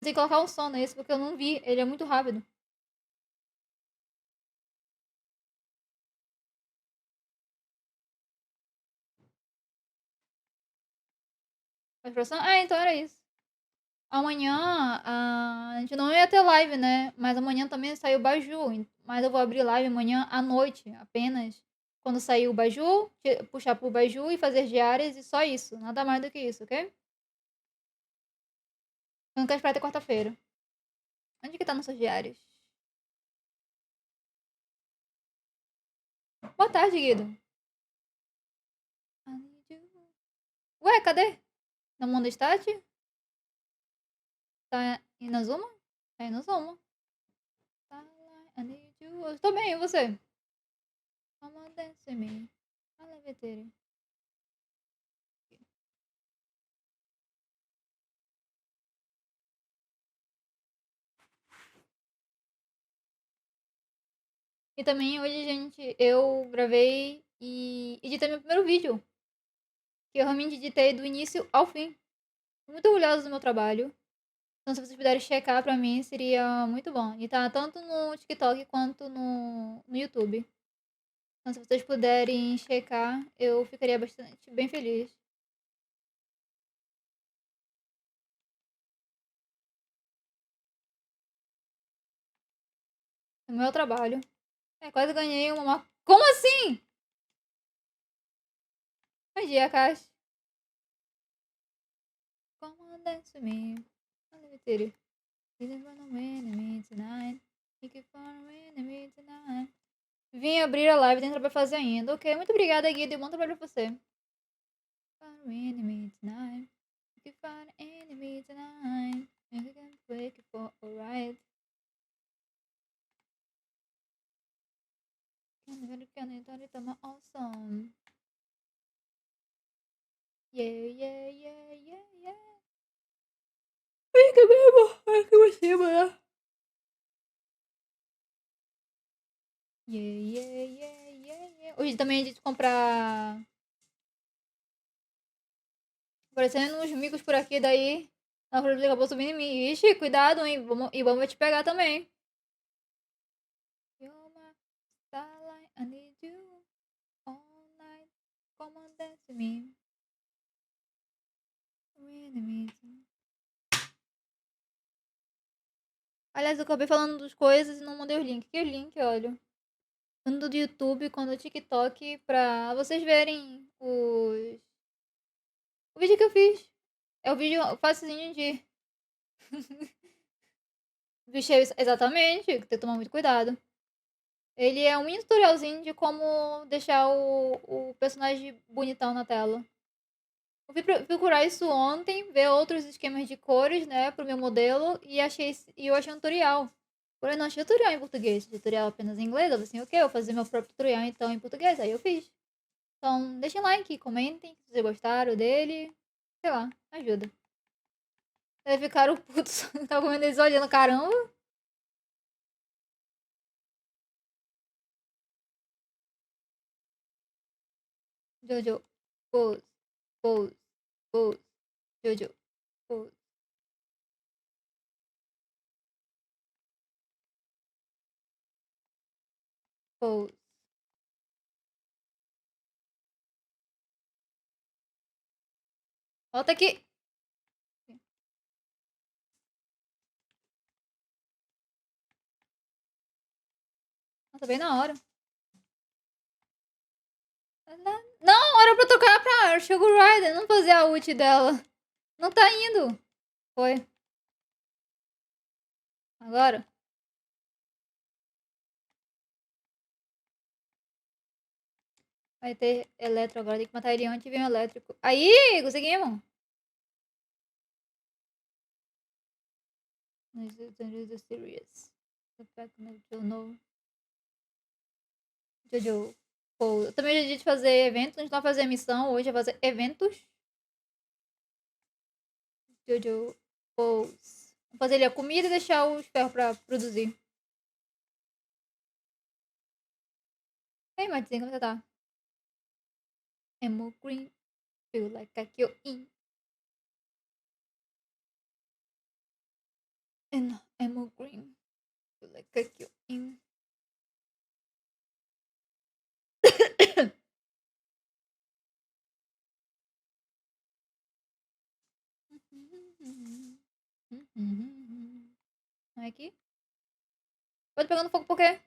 Tem que colocar um som nesse, porque eu não vi. Ele é muito rápido. A expressão? Ah, então era isso. Amanhã a gente não ia ter live, né? Mas amanhã também saiu o Baju. Mas eu vou abrir live amanhã à noite, apenas. Quando sair o Baju, puxar pro Baju e fazer diárias e só isso. Nada mais do que isso, ok? Eu não quero esperar até quarta-feira. Onde que tá nossas diárias? Boa tarde, Guido. Ué, cadê? No mundo stat? Tá indo Zuma? Tá indo Zuma. Eu tô bem, e você? Come on, dance with me. E também hoje, gente, eu gravei e editei meu primeiro vídeo. Que eu realmente editei do início ao fim. Tô muito orgulhosa do meu trabalho. Então, se vocês puderem checar pra mim, seria muito bom. E tá tanto no TikTok quanto no YouTube. Então, se vocês puderem checar, eu ficaria bastante bem feliz. No meu trabalho. É, quase ganhei uma. Como assim? Perdi a caixa. Come on, dance with me. Unlimited. Didn't run away with me tonight. You keep on winning me tonight. Vim abrir a live, tem trabalho pra fazer ainda. Ok, muito obrigada, Guido, e bom trabalho pra você. Fun winning me tonight. You keep on winning me tonight. You can wake it for alright. Can you awesome? Yeah, yeah, yeah, yeah, yeah. Fica mesmo. Ai, que você, mano. Yeah, yeah, yeah, yeah, yeah. Hoje também a gente comprar. Aparecendo uns micos por aqui, daí. A Flor acabou subindo em mim. Ixi, cuidado, hein? E vamos te pegar também. You're my starlight, I need you all night. Come on, dance with me. Aliás, eu acabei falando das coisas e não mandei o link. Que link, olha? Tanto do YouTube quanto do TikTok pra vocês verem o vídeo que eu fiz. É o vídeo facilzinho de. Bichei exatamente, tem que tomar muito cuidado. Ele é um mini tutorialzinho de como deixar o personagem bonitão na tela. Eu fui procurar isso ontem, ver outros esquemas de cores, né, pro meu modelo, e eu achei um tutorial. Porém, não achei tutorial em português, tutorial apenas em inglês. Eu falei assim, ok, eu vou fazer meu próprio tutorial então em português. Aí eu fiz. Então, deixem like, comentem se vocês gostaram dele. Sei lá, ajuda. Deve ficar putos. Tava comendo eles olhando, caramba. Jojo, pose, pose, pose. Jojo, pose, pose. Volta aqui. Nossa, bem na hora. Não, hora pra trocar pra Sugar Rider, não fazer a ult dela. Não tá indo. Foi. Agora. Vai ter eletro agora, tem que matar ele antes e vem o elétrico. Aí, conseguimos. Serious. Jojo. Pô, eu também já disse fazer eventos, a gente não vai fazer missão, hoje vai fazer eventos. Jojo. Pose. Vamos fazer ali a comida e deixar os ferros pra produzir. Ei, Martinho, como você tá? Emo green. Feel like a kill in. And ammo green. Like aqui, in. Aqui. Pode pegando fogo por quê?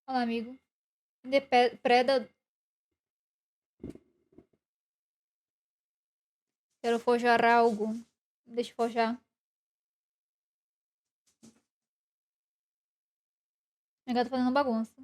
Olha lá, amigo. Preda. Quero forjar algo. Deixa eu forjar. Minha gata fazendo bagunça.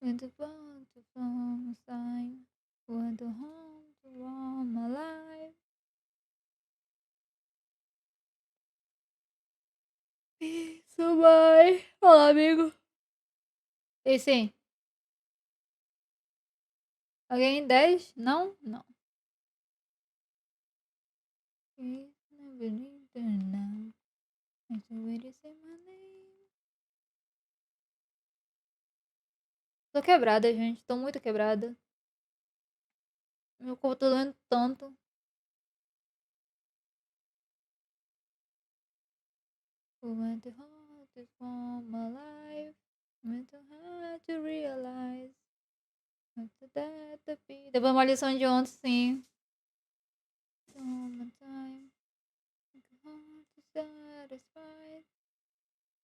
Went to from sign. Went home to warm my life. Isso vai. Olá, amigo. E sim. Alguém 10? Não? Não. Tô quebrada, gente. Tô muito quebrada. Meu corpo tá doendo tanto. Went hard to form my life. Went hard to realize. Depois uma lição de ontem, sim. Summertime. Hard to satisfy.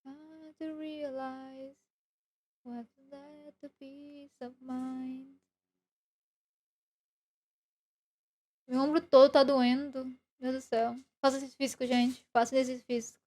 Hard to realize. What's that the peace of mind? Meu ombro todo tá doendo. Meu Deus do céu. Faça exercício físico, gente. Faça exercício físico.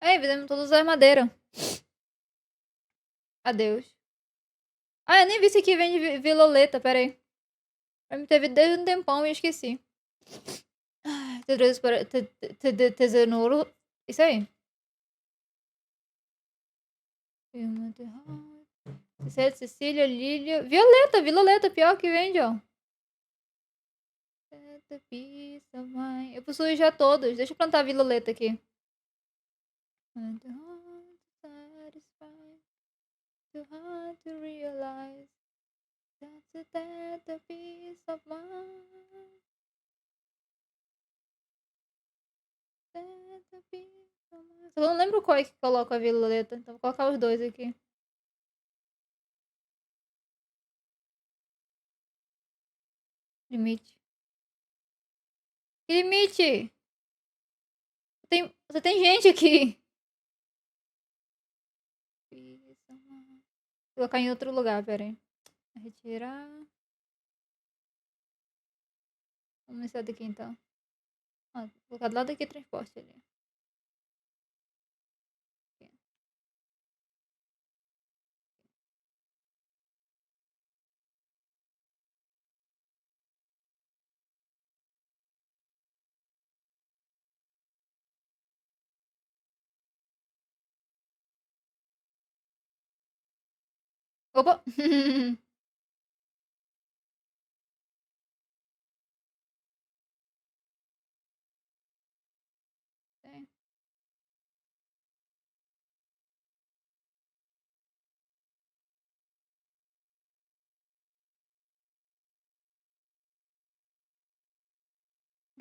Aí, fizemos todos usar madeira. Adeus. Ah, eu nem vi se aqui vem de Viloleta, pera aí. Teve desde um tempão e eu esqueci. Tesouro. Isso aí. Cecília, Lília. Violeta, Viloleta, pior que vende, ó. Eu possuo já todos. Deixa eu plantar a Viloleta aqui. Too hard to realize that's the peace of mind. That's the peace of mind. Eu não lembro qual é que coloca a Violeta, então vou colocar os dois aqui. Limite. Que limite? Você tem gente aqui. Vou colocar em outro lugar, pera aí. Retirar. Vamos nesse daqui então. Vou colocar do lado daqui transporte ali. Opa!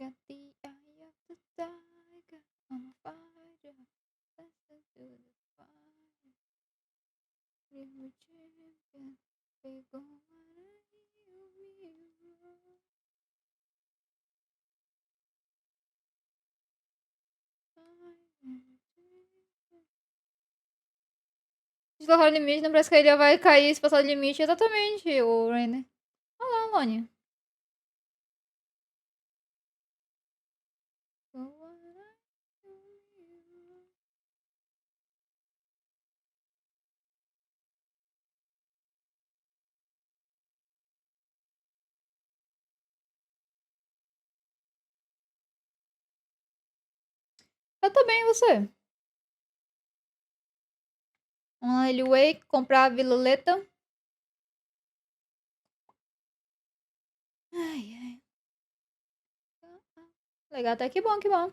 got the eye of the tiger on fire. Listen to the fire. You're a champion. They gonna heal me wrong. Se colocar o limite, não parece que a ilha vai cair se passar o limite. Exatamente, o Rainer. Olha lá, Lone. Eu tô bem, e você? Vamos lá, ele Wake, comprar a Viloleta. Ai, ai. Legal, até que bom, que bom.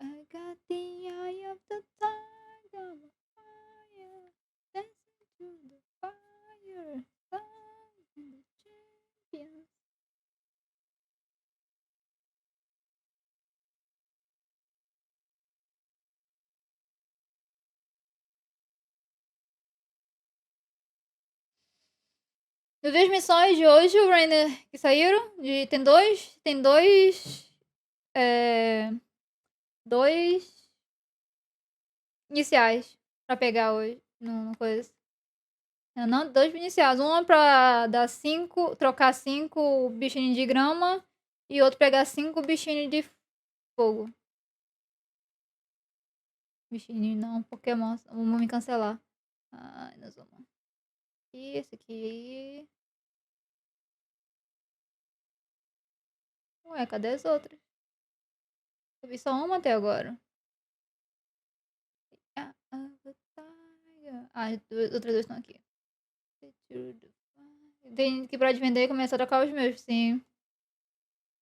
I got the eye of the tiger on fire. Dancing through the fire. Finding the champions. Eu vi as missões de hoje, o Rainer, que saíram. Tem dois. Tem dois. Dois iniciais pra pegar hoje. No coisa. Não, dois iniciais. Um é pra dar 5. Trocar 5 bichinhos de grama. E outro pegar 5 bichinhos de fogo. Bichinho não, Pokémon. Vamos me cancelar. Ai, nós vamos. E esse aqui. Ué, cadê as outras? Eu vi só uma até agora. As outras duas estão aqui. Tem que parar de vender e começar a trocar os meus, sim.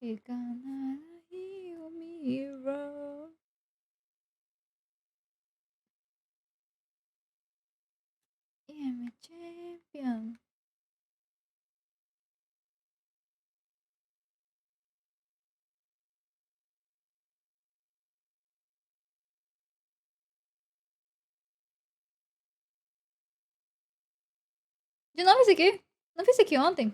You gonna heal me, hero. I'm a champion. De novo esse aqui? Não fiz esse aqui ontem?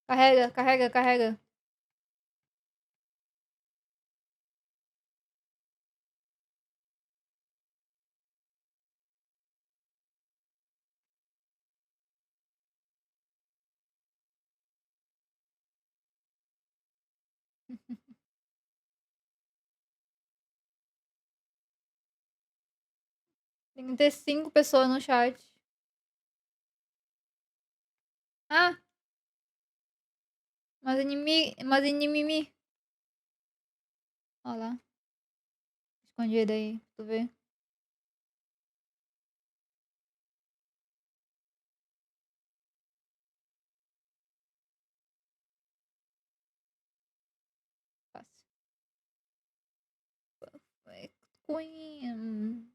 Carrega, carrega, carrega. Tem que ter 5 pessoas no chat. Ah! Mas inimigo. Olha lá. Escondido aí, tu vê. Fácil. Perfect Queen.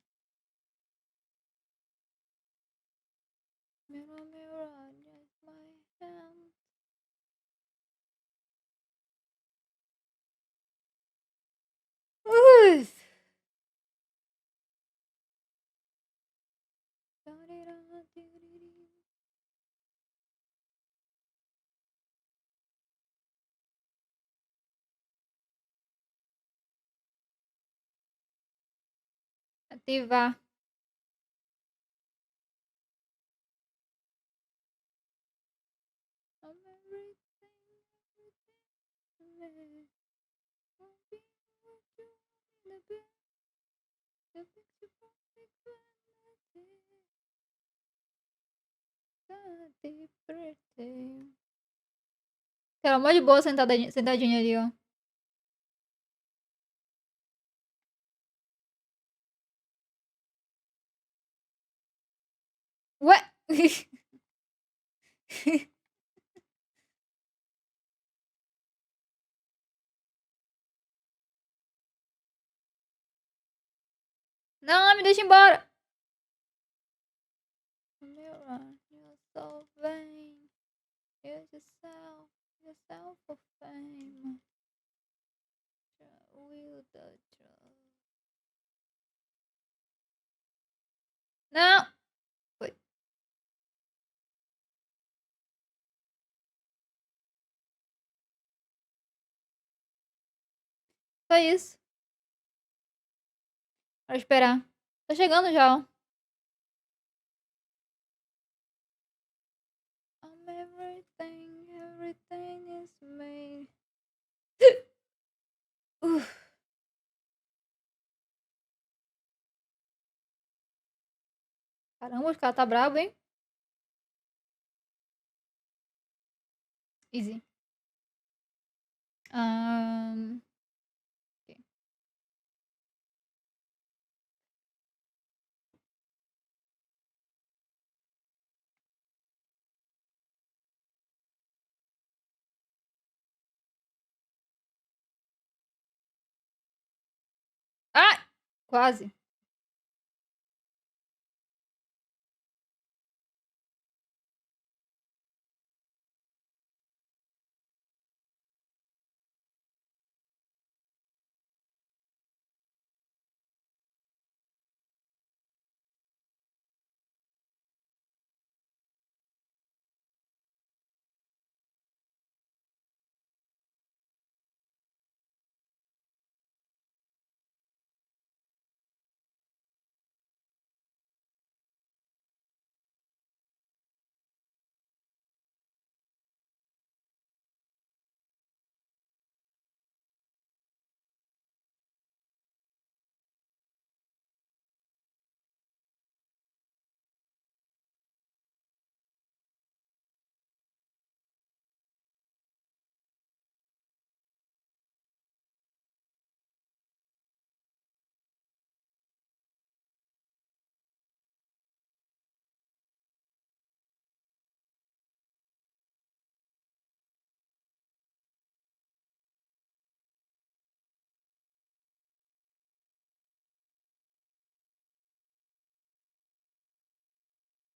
Mirror, mirror, just my hand. Ui. Ativar. Ela é mó de boa sentadinha ali, ó. Ué? Não, me deixa embora. myself for fame. Will the truth. Não! Foi. Só isso. Pra esperar. Tá chegando já, ó. I'm everything, everything is made. Uf. Caramba, os caras tá brabo, hein? Easy. Ok. Ah! Quase.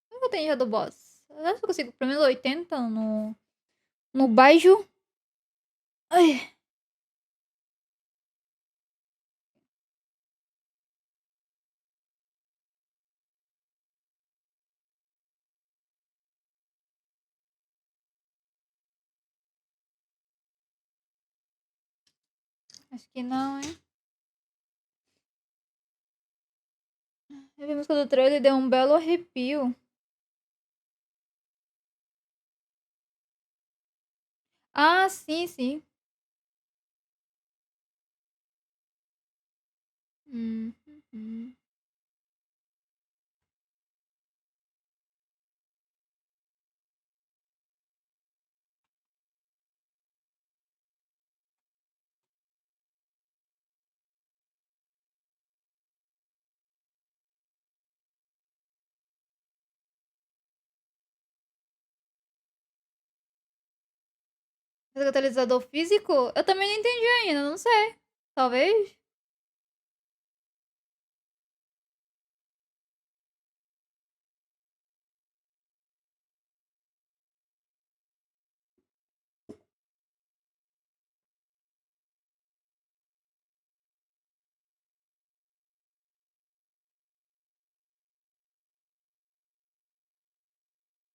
Como eu tenho já do boss? Eu acho que eu consigo pelo menos 80 no baixo. Ai, acho que não, hein? Eu vi a música do trailer e deu um belo arrepio. Ah, sim, sim. Uhum. Catalisador físico? Eu também não entendi ainda, não sei. Talvez?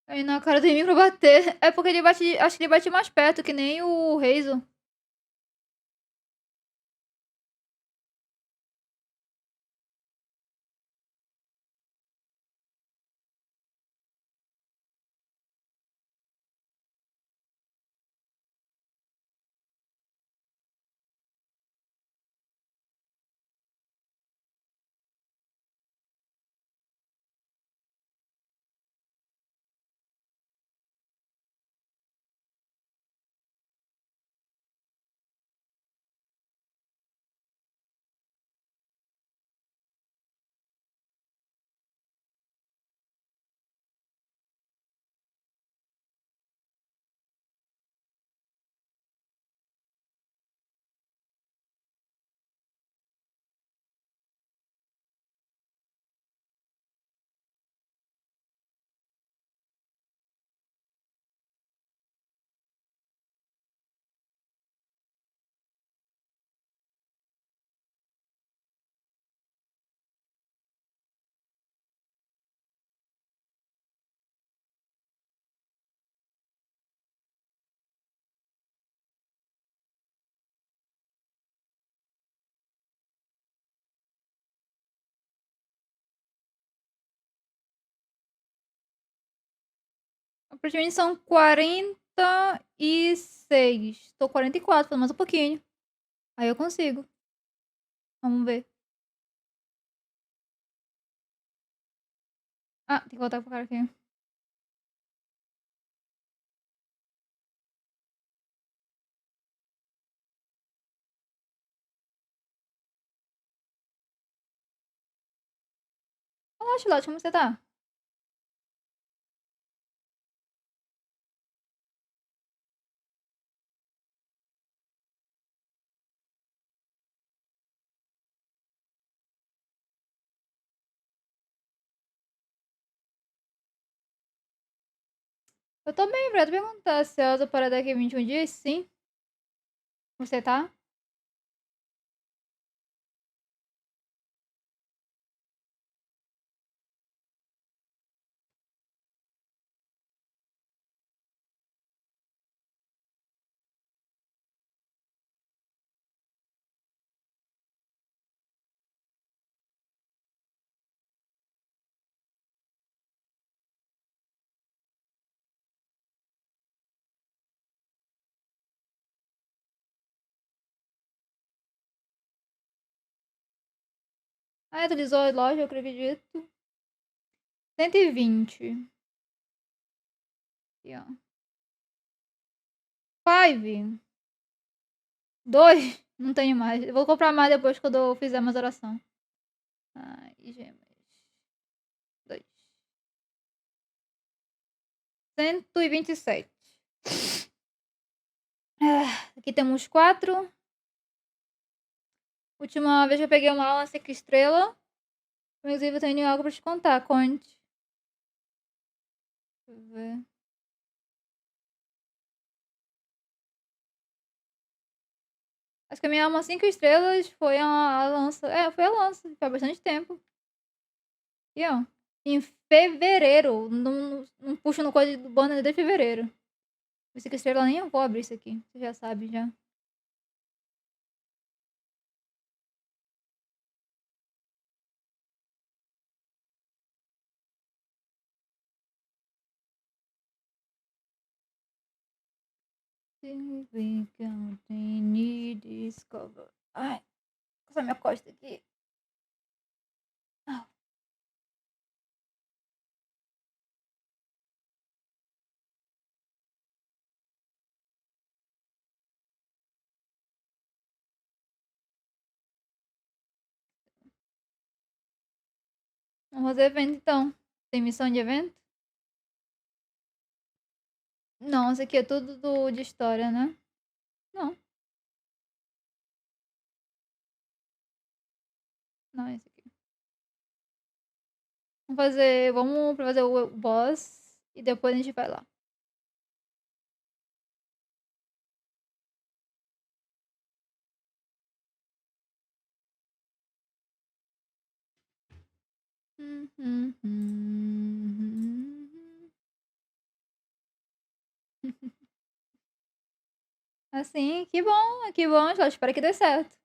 Aí na cara do inimigo pra bater. É porque ele bate. Acho que ele bate mais perto, que nem o Reizo. Praticamente são 46. Tô 44, falta mais um pouquinho. Aí eu consigo. Vamos ver. Ah, tem que voltar pro cara aqui. Olá, Charlotte, como você tá? Eu tô bem, pra te perguntar. Ansiosa para daqui a 21 dias? Sim. Você tá? Ah, atualizou a loja, eu acredito. 120. Aqui, ó. 5. 2. Não tenho mais. Eu vou comprar mais depois quando eu fizer mais oração. Ai, gemas. 2. 127. Aqui temos 4. Última vez que eu peguei uma aula 5 estrelas. Inclusive, eu tenho algo pra te contar. Conte. Deixa eu ver. Acho que a minha alma 5 estrelas foi a lança. Foi a lança. Faz bastante tempo. E ó. Em fevereiro. Não puxo no código do banner de fevereiro. 5 estrelas nem eu vou abrir isso aqui. Você já sabe já. Significant need discover. Ai, coça minha costa aqui. Ah, vamos fazer evento então. Tem missão de evento? Não, isso aqui é tudo de história, né? Não, não é isso aqui. Vamos fazer o boss e depois a gente vai lá. Assim, que bom, só espero que dê certo.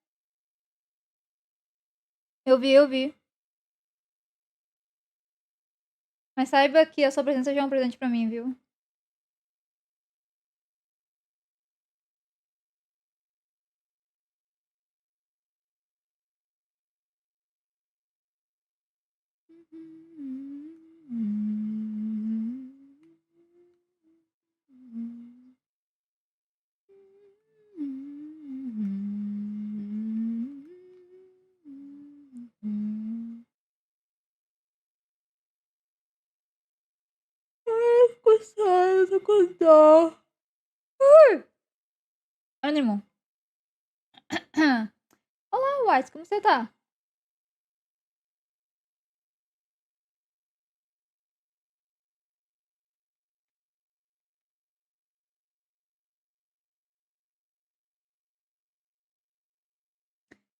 Eu vi. Mas saiba que a sua presença já é um presente pra mim, viu? Cansada, com dó. Ânimo. Olá, White, como você tá?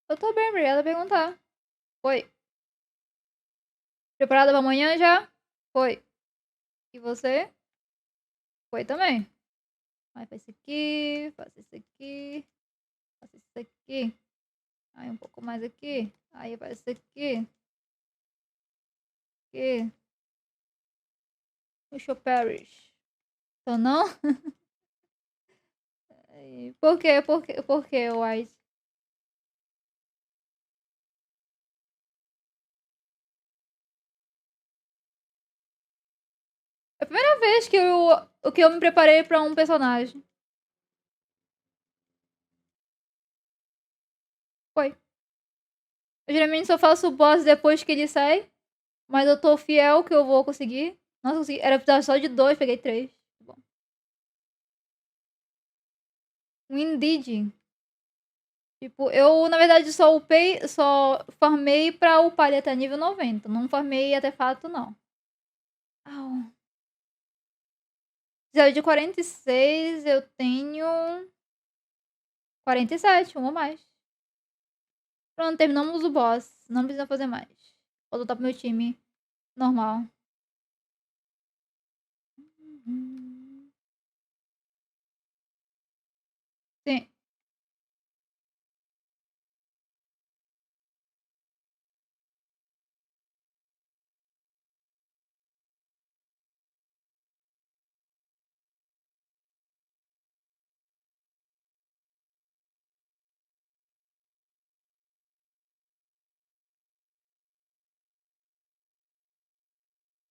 Eu tô bem, obrigada por perguntar. Foi. Preparada pra amanhã já? Foi. E você? Foi também. Aí faz isso aqui, faça isso aqui, faça isso aqui. Aí um pouco mais aqui. Aí faz isso aqui. Aqui. Puxa o Paris. Então não? Por quê? Por quê, White? É a primeira vez que eu me preparei pra um personagem. Foi. Eu geralmente só faço o boss depois que ele sai, mas eu tô fiel que eu vou conseguir. Nossa, consegui. Era precisar só de 2, peguei 3. Bom. Um Indeed. Tipo, eu na verdade só farmei pra upar ele até nível 90. Não farmei artefato, não. Au. Zero de 46, eu tenho 47, um a mais. Pronto, terminamos o boss. Não precisa fazer mais. Vou lutar pro meu time normal. Sim.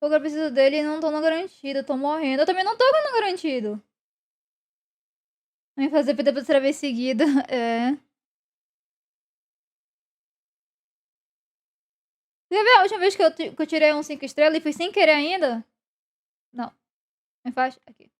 Porque eu preciso dele e não tô no garantido. Eu tô morrendo. Eu também não tô no garantido. Vai fazer perder pra terceira vez seguida. É. Você ver a última vez que eu tirei um 5 estrelas e fui sem querer ainda? Não. Me faz. Aqui.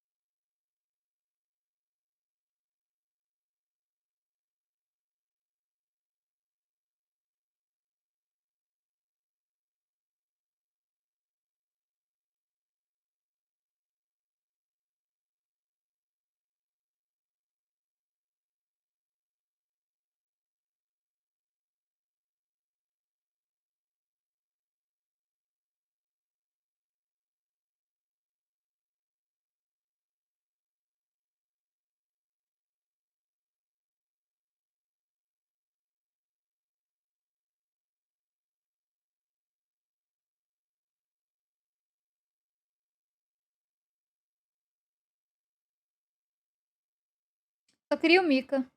Só queria o Mika.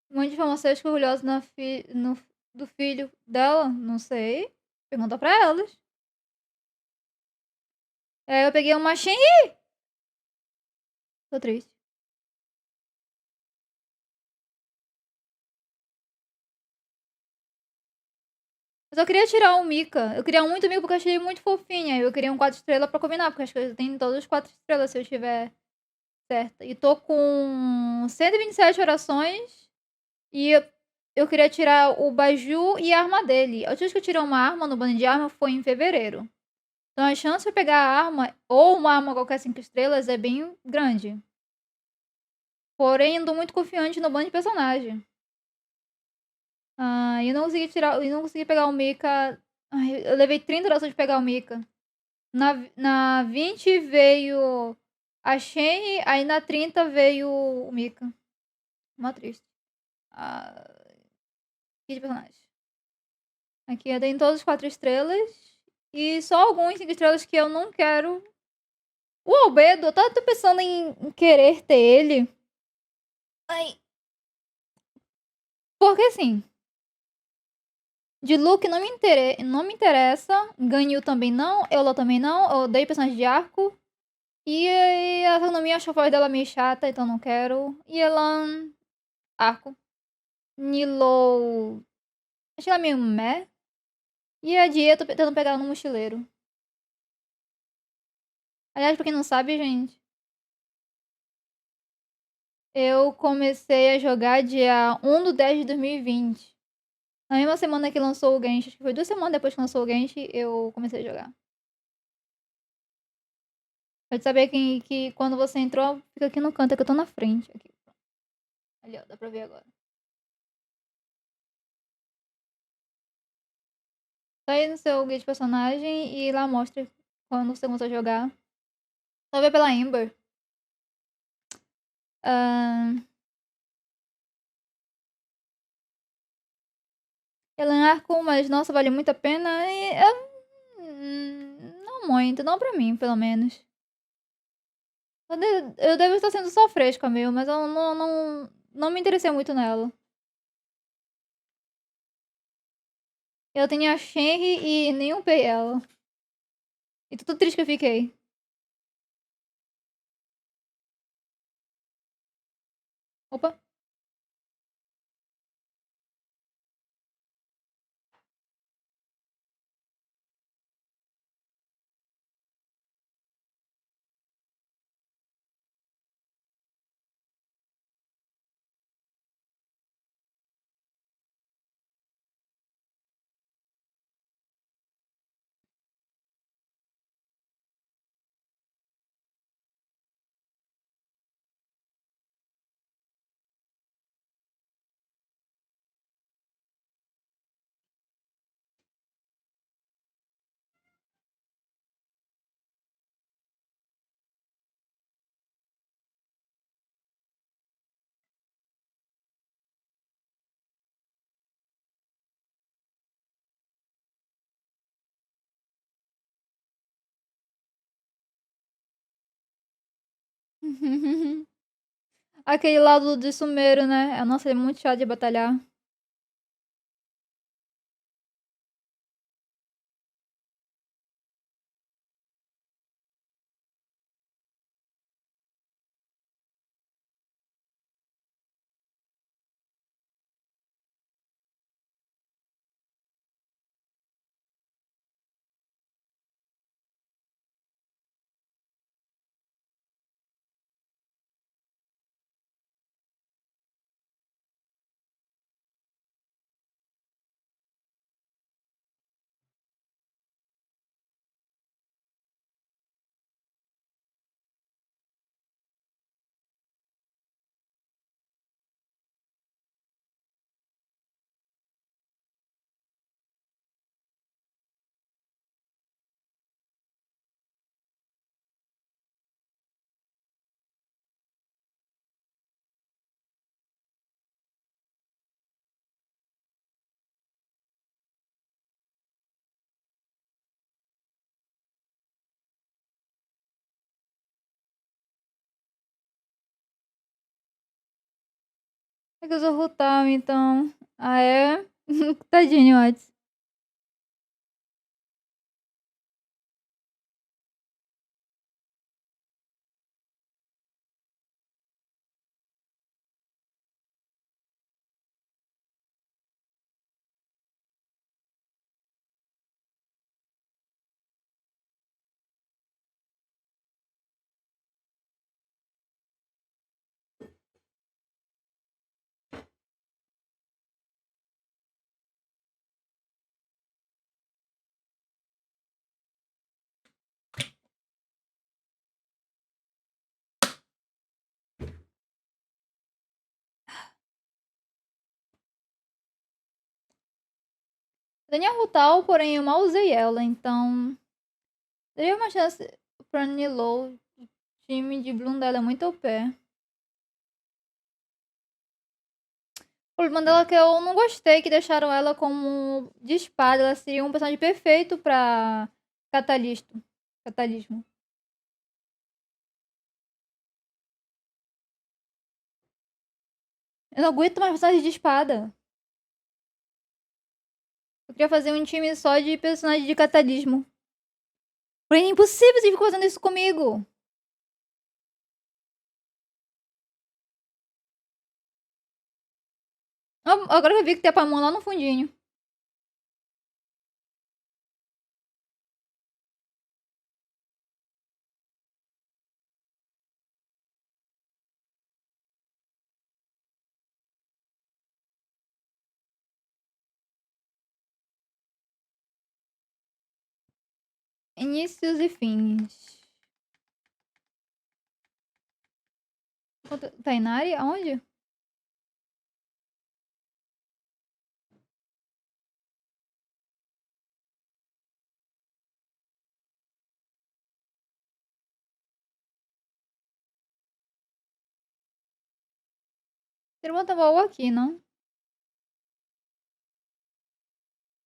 Um monte de farmacêutica orgulhosa do filho dela? Não sei. Pergunta pra elas. É, eu peguei uma Shenhe. Tô triste. Eu só queria tirar o Mika. Eu queria muito o Mika porque eu achei ele muito fofinha. Eu queria um 4 estrelas pra combinar, porque acho que eu tenho todas as 4 estrelas se eu tiver certa. E tô com 127 orações. E eu queria tirar o Baju e a arma dele. A última vez que eu tirei uma arma no bando de arma foi em fevereiro. Então a chance de eu pegar a arma, ou uma arma qualquer 5 estrelas, é bem grande. Porém, eu tô muito confiante no bando de personagem. E eu não consegui tirar. Eu não consegui pegar o Mika. Ai, eu levei 30 orações de pegar o Mika. Na 20 veio a Shen, aí na 30 veio o Mika. Mó triste. Ah, que de personagem. Aqui eu tenho todas as 4 estrelas. E só alguns 5 estrelas que eu não quero. O Albedo, eu tava pensando em querer ter ele. Ai. Porque assim, de look não me interessa. Ganyu também não. Eula também não. Eu odeio personagem de arco. E a ergonomia, acho a voz dela meio chata, então não quero. E Elan, arco. Nilo, acho ela meio meh. E a Dia, eu tô tentando pegar ela no mochileiro. Aliás, pra quem não sabe, gente, eu comecei a jogar dia 1/10 de 2020. Na mesma semana que lançou o Genshin, acho que foi 2 semanas depois que lançou o Genshin, eu comecei a jogar. Pra te saber que quando você entrou, fica aqui no canto, é que eu tô na frente. Aqui. Ali, ó, dá pra ver agora. Tá aí no seu guia de personagem e lá mostra quando você começou a jogar. Só ver pela Ember. Ahn, Ela é arco, mas nossa, vale muito a pena. muito, não pra mim, pelo menos. Eu devo estar sendo só fresca mesmo, mas eu não me interessei muito nela. Eu tenho a Shenhe e nem upei ela. E tô triste que eu fiquei. Opa. Aquele lado de sumeiro, né? Nossa, ele é muito chato de batalhar. É que eu sou Rutal, então. Ah, é? Tadinho, Wats. Tenho a Rutal, porém eu mal usei ela, então. Teria uma chance pra Nilou. O time de Bloom dela é muito OP. O problema dela é que eu não gostei que deixaram ela como de espada. Ela seria um personagem perfeito pra catalisto. Catalismo. Eu não aguento mais personagens de espada. Eu queria fazer um time só de personagens de catalismo. Porém, é impossível vocês ficarem fazendo isso comigo. Agora que eu vi que tem a Paimon lá no fundinho. Inícios e fins. Tainari? Aonde? Tem uma Tavol aqui, não?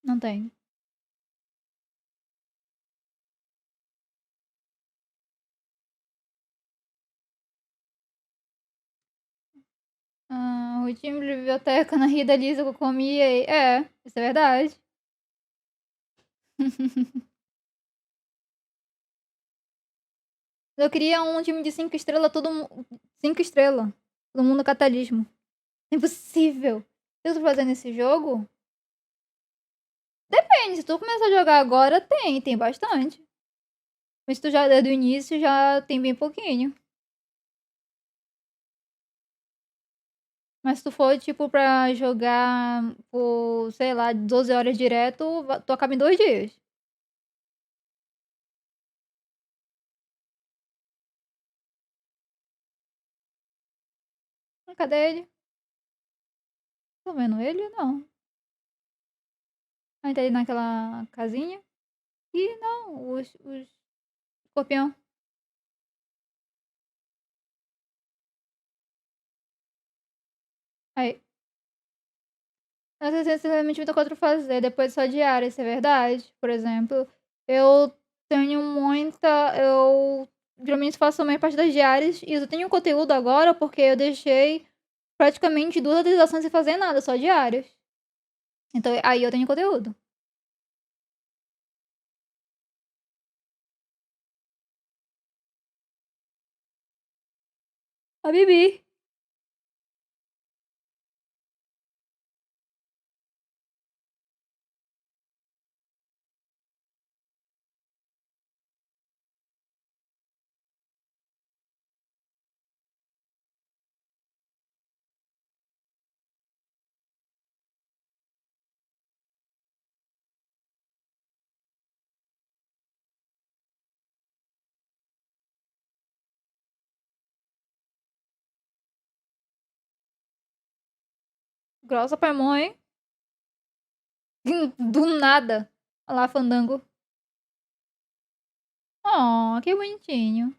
Não tem. O time de biblioteca na Rio da Lisa que eu comia isso é verdade. Eu queria um time de 5 estrelas, todo mu 5 estrela, todo mundo catalismo. Impossível. O que eu tô fazendo nesse jogo? Depende, se tu começar a jogar agora, tem bastante. Mas se tu já desde o início, já tem bem pouquinho. Mas se tu for, tipo, pra jogar por, sei lá, 12 horas direto, tu acaba em 2 dias. Cadê ele? Tô vendo ele? Não. Ah, tá ali naquela casinha. Ih, não, os escorpião. Aí. Não sei sinceramente muita coisa pra fazer, depois só diária, isso é verdade. Por exemplo, eu tenho muita eu geralmente faço a maior parte das diárias e eu tenho conteúdo agora, porque eu deixei praticamente 2 atualizações sem fazer nada, só diárias. Então aí eu tenho conteúdo. A Bibi. Grossa pra mãe. Do nada. Olha lá, fandango. Oh, que bonitinho.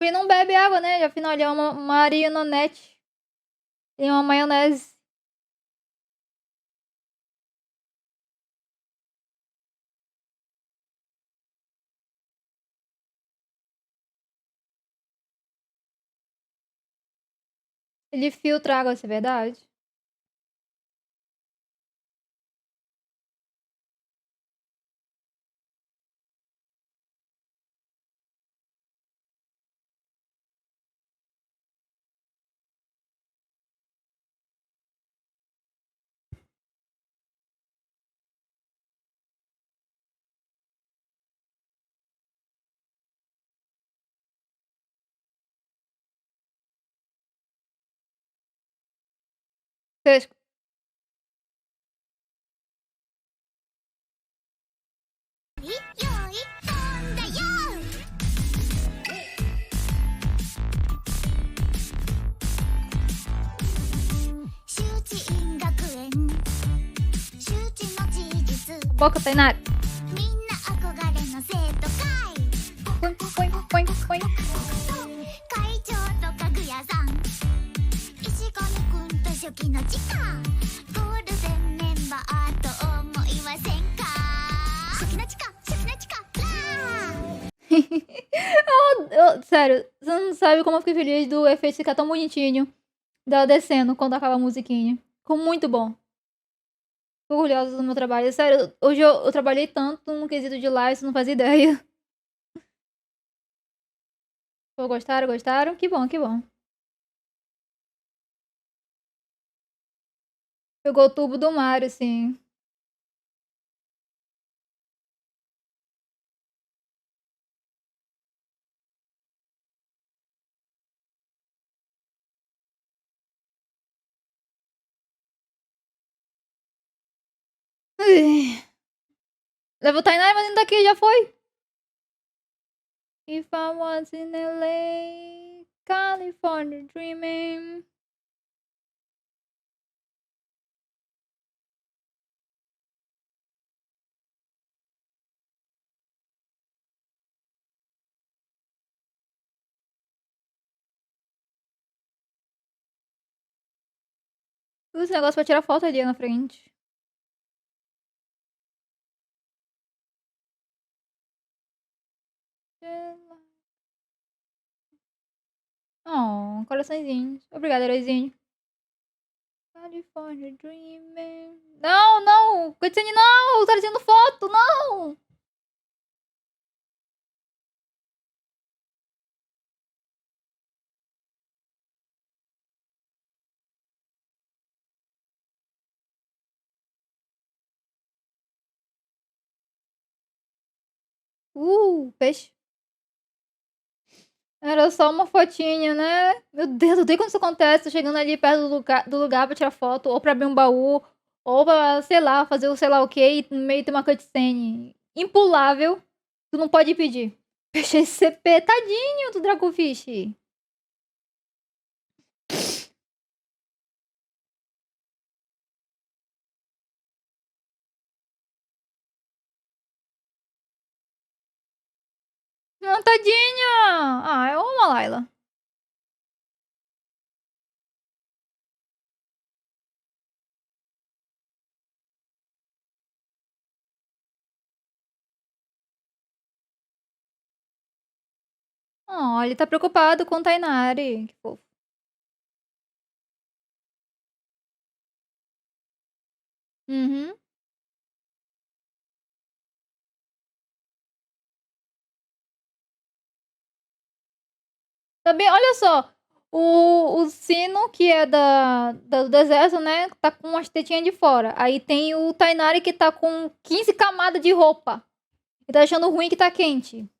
Ele não bebe água, né? Afinal, ele é uma marionete. Ele é uma maionese. Ele filtra água, isso é verdade? Fresco. Boca, Tainara. Põe, põe, põe, põe. Sério, você não sabe como eu fiquei feliz do efeito ficar tão bonitinho dela descendo quando acaba a musiquinha. Ficou muito bom. Tô orgulhosa do meu trabalho. Sério, hoje eu trabalhei tanto no quesito de live, você não faz ideia. Pô, gostaram, gostaram? Que bom, que bom. Pegou o tubo do Mario, assim. Leva o Tainá, mas ainda daqui já foi. If I was in LA, California dreaming. Esse negócio pra tirar foto ali na frente. Oh, coraçõezinhos. Obrigada, heróizinho. California Dreaming. Não, não! Cutscene não! Tá tirando foto, não! Peixe. Era só uma fotinha, né? Meu Deus, eu odeio quando isso acontece. Tô chegando ali perto do lugar pra tirar foto, ou pra abrir um baú, ou pra, sei lá, fazer o sei lá o que, e no meio tem uma cutscene impulável. Tu não pode pedir. Peixe SCP, tadinho do Dracofish. Não, tadinha! Ah, eu amo a Layla. Oh, ele tá preocupado com o Tainari. Que fofo. Uhum. Também, olha só. O sino, que é do deserto, né? Tá com umas tetinhas de fora. Aí tem o Tainari que tá com 15 camadas de roupa. E tá achando ruim que tá quente.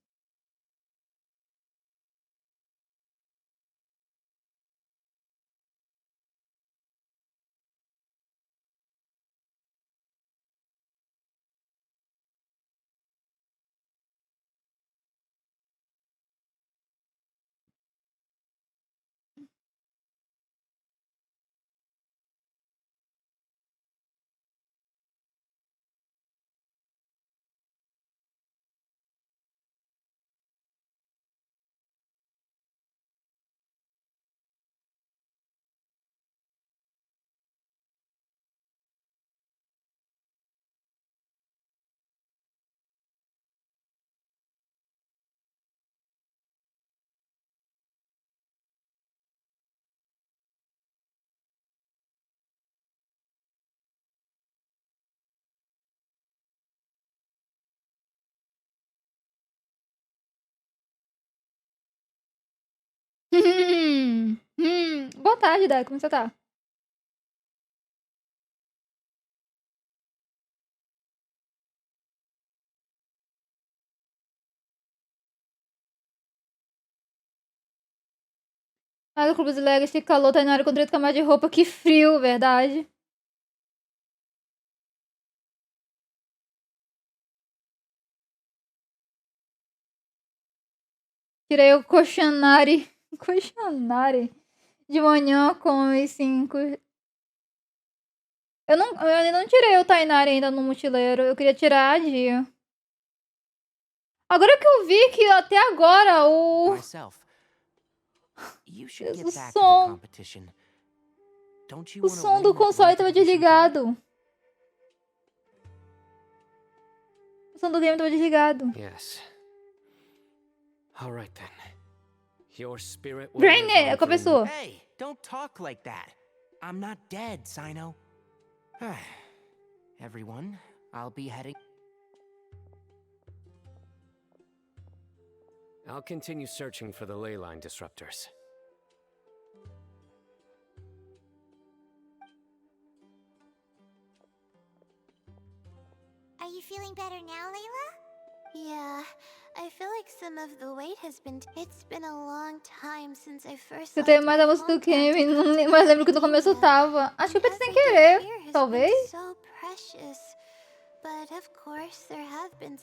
Boa tarde, Dai. Como você tá? Ah, o Clube dos Legas, que calor, Tainari com 30 camadas de roupa. Que frio, verdade. Tirei o Koshanari. Koshanari. De manhã com os 5. Eu ainda não tirei o Tainari ainda no mochileiro. Eu queria tirar a dia. Agora que eu vi que até agora o som. O som do console tava desligado. O som do game tava desligado. Yes. All right then. Your spirit will Brainer, live com a on through pessoa. Hey, don't talk like that. I'm not dead, Sino. Everyone, I'll be heading. I'll continue searching for the ley line disruptors. Are you feeling better now, Layla? Yeah, I feel like some of the weight has been... It's been a long time since I first Eu left tenho mais my a música do hometown game, to não come to mais lembro que no começo academia. tava. Acho que eu pensei sem Every day querer, here has talvez. been so precious. But of course, there have been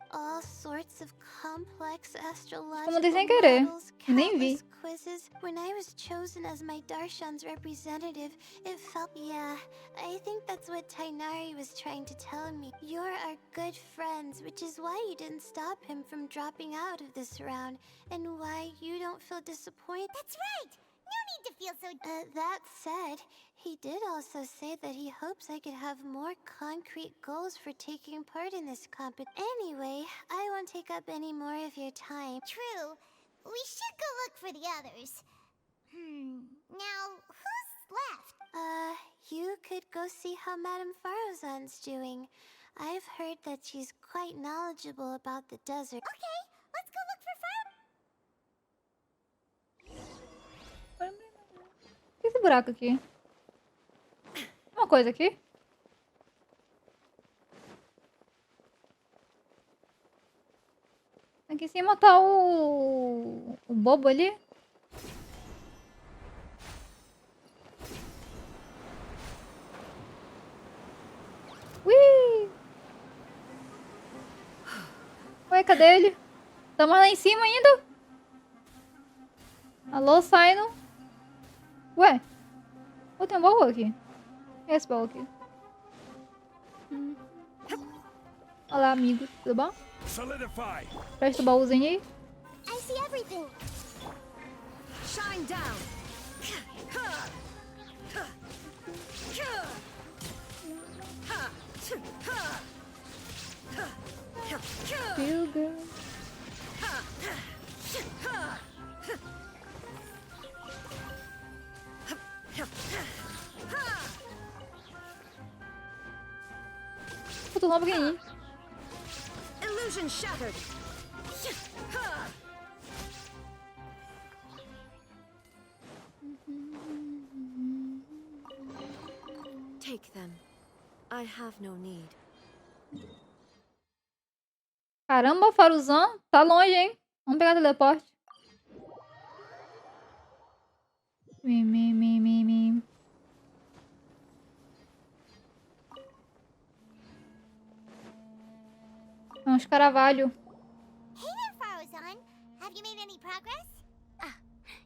all sorts of complex Eu mandei astrological sem querer. models, Nem vi. countless quizzes. When I was chosen as my Darshan's representative, it felt... Yeah, I think that's what Tainari was trying to tell me. You're our good friends, which is why you didn't stop him from dropping out of this round, and why you don't feel disappointed. That's right! No need to feel so... that said, he did also say that he hopes I could have more concrete goals for taking part in this competition. Anyway, I won't take up any more of your time. True. We should go look for the others. Now, who's left? You could go see how Madame Farozan's doing. I've heard that she's quite knowledgeable about the desert. Okay, let's go look for Faro. O que é esse buraco aqui? Uma coisa aqui. Aqui em cima tá o bobo ali. Ui! Ué, cadê ele? Tá mais lá em cima ainda? Alô, Sino? Ué? Oh, tem um baú aqui. E esse baú aqui? Olá, amigos. Tudo bom? Solidify. Presta o baúzinho aí. I see everything. Shine down. Feel good. Puta, um pequenininho. Illusion shattered. Take them. I have no need. Caramba, Faruzan. Tá longe, hein? Vamos pegar teleporte. Mim. É uns carvalho. Hey there, Farozan. Have you made any progress?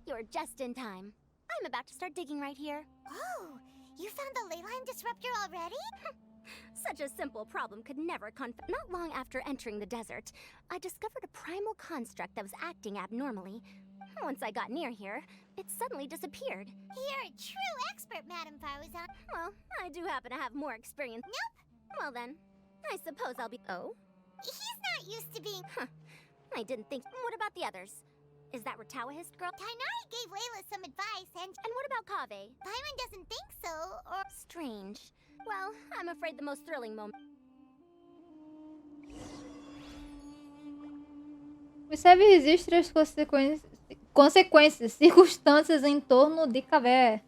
You're just in time. I'm about to start digging right here. Oh, you found the ley line disruptor already? Such a simple problem could never Not long after entering the desert, I discovered a primal construct that was acting abnormally. Once I got near here, it suddenly disappeared. You're a true expert, Madame Farozan. Well, I do happen to have more experience. Nope. Well then, I suppose I'll be... Oh? He's not used to being... I didn't think... What about the others? Is that Ratawahist girl? Tainari gave Layla some advice and... And what about Kaveh? Paimon doesn't think so, or... Strange. Well, I'm afraid the most thrilling moment... Observe e registre as consequências, circunstâncias em torno de Kaveh.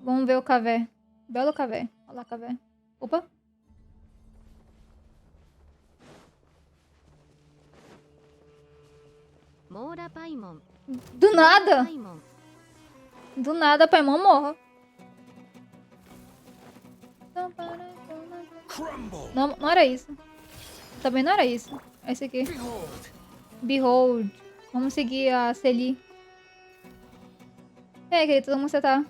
Vamos ver o Kaveh. Belo Kaveh. Olha lá, Kaveh. Opa. Do nada. Do nada, Paimon morre. Crumble. Não era isso. Também não era isso. É esse aqui. Behold. Behold. Vamos seguir a Celi. E aí, querido, como você tá?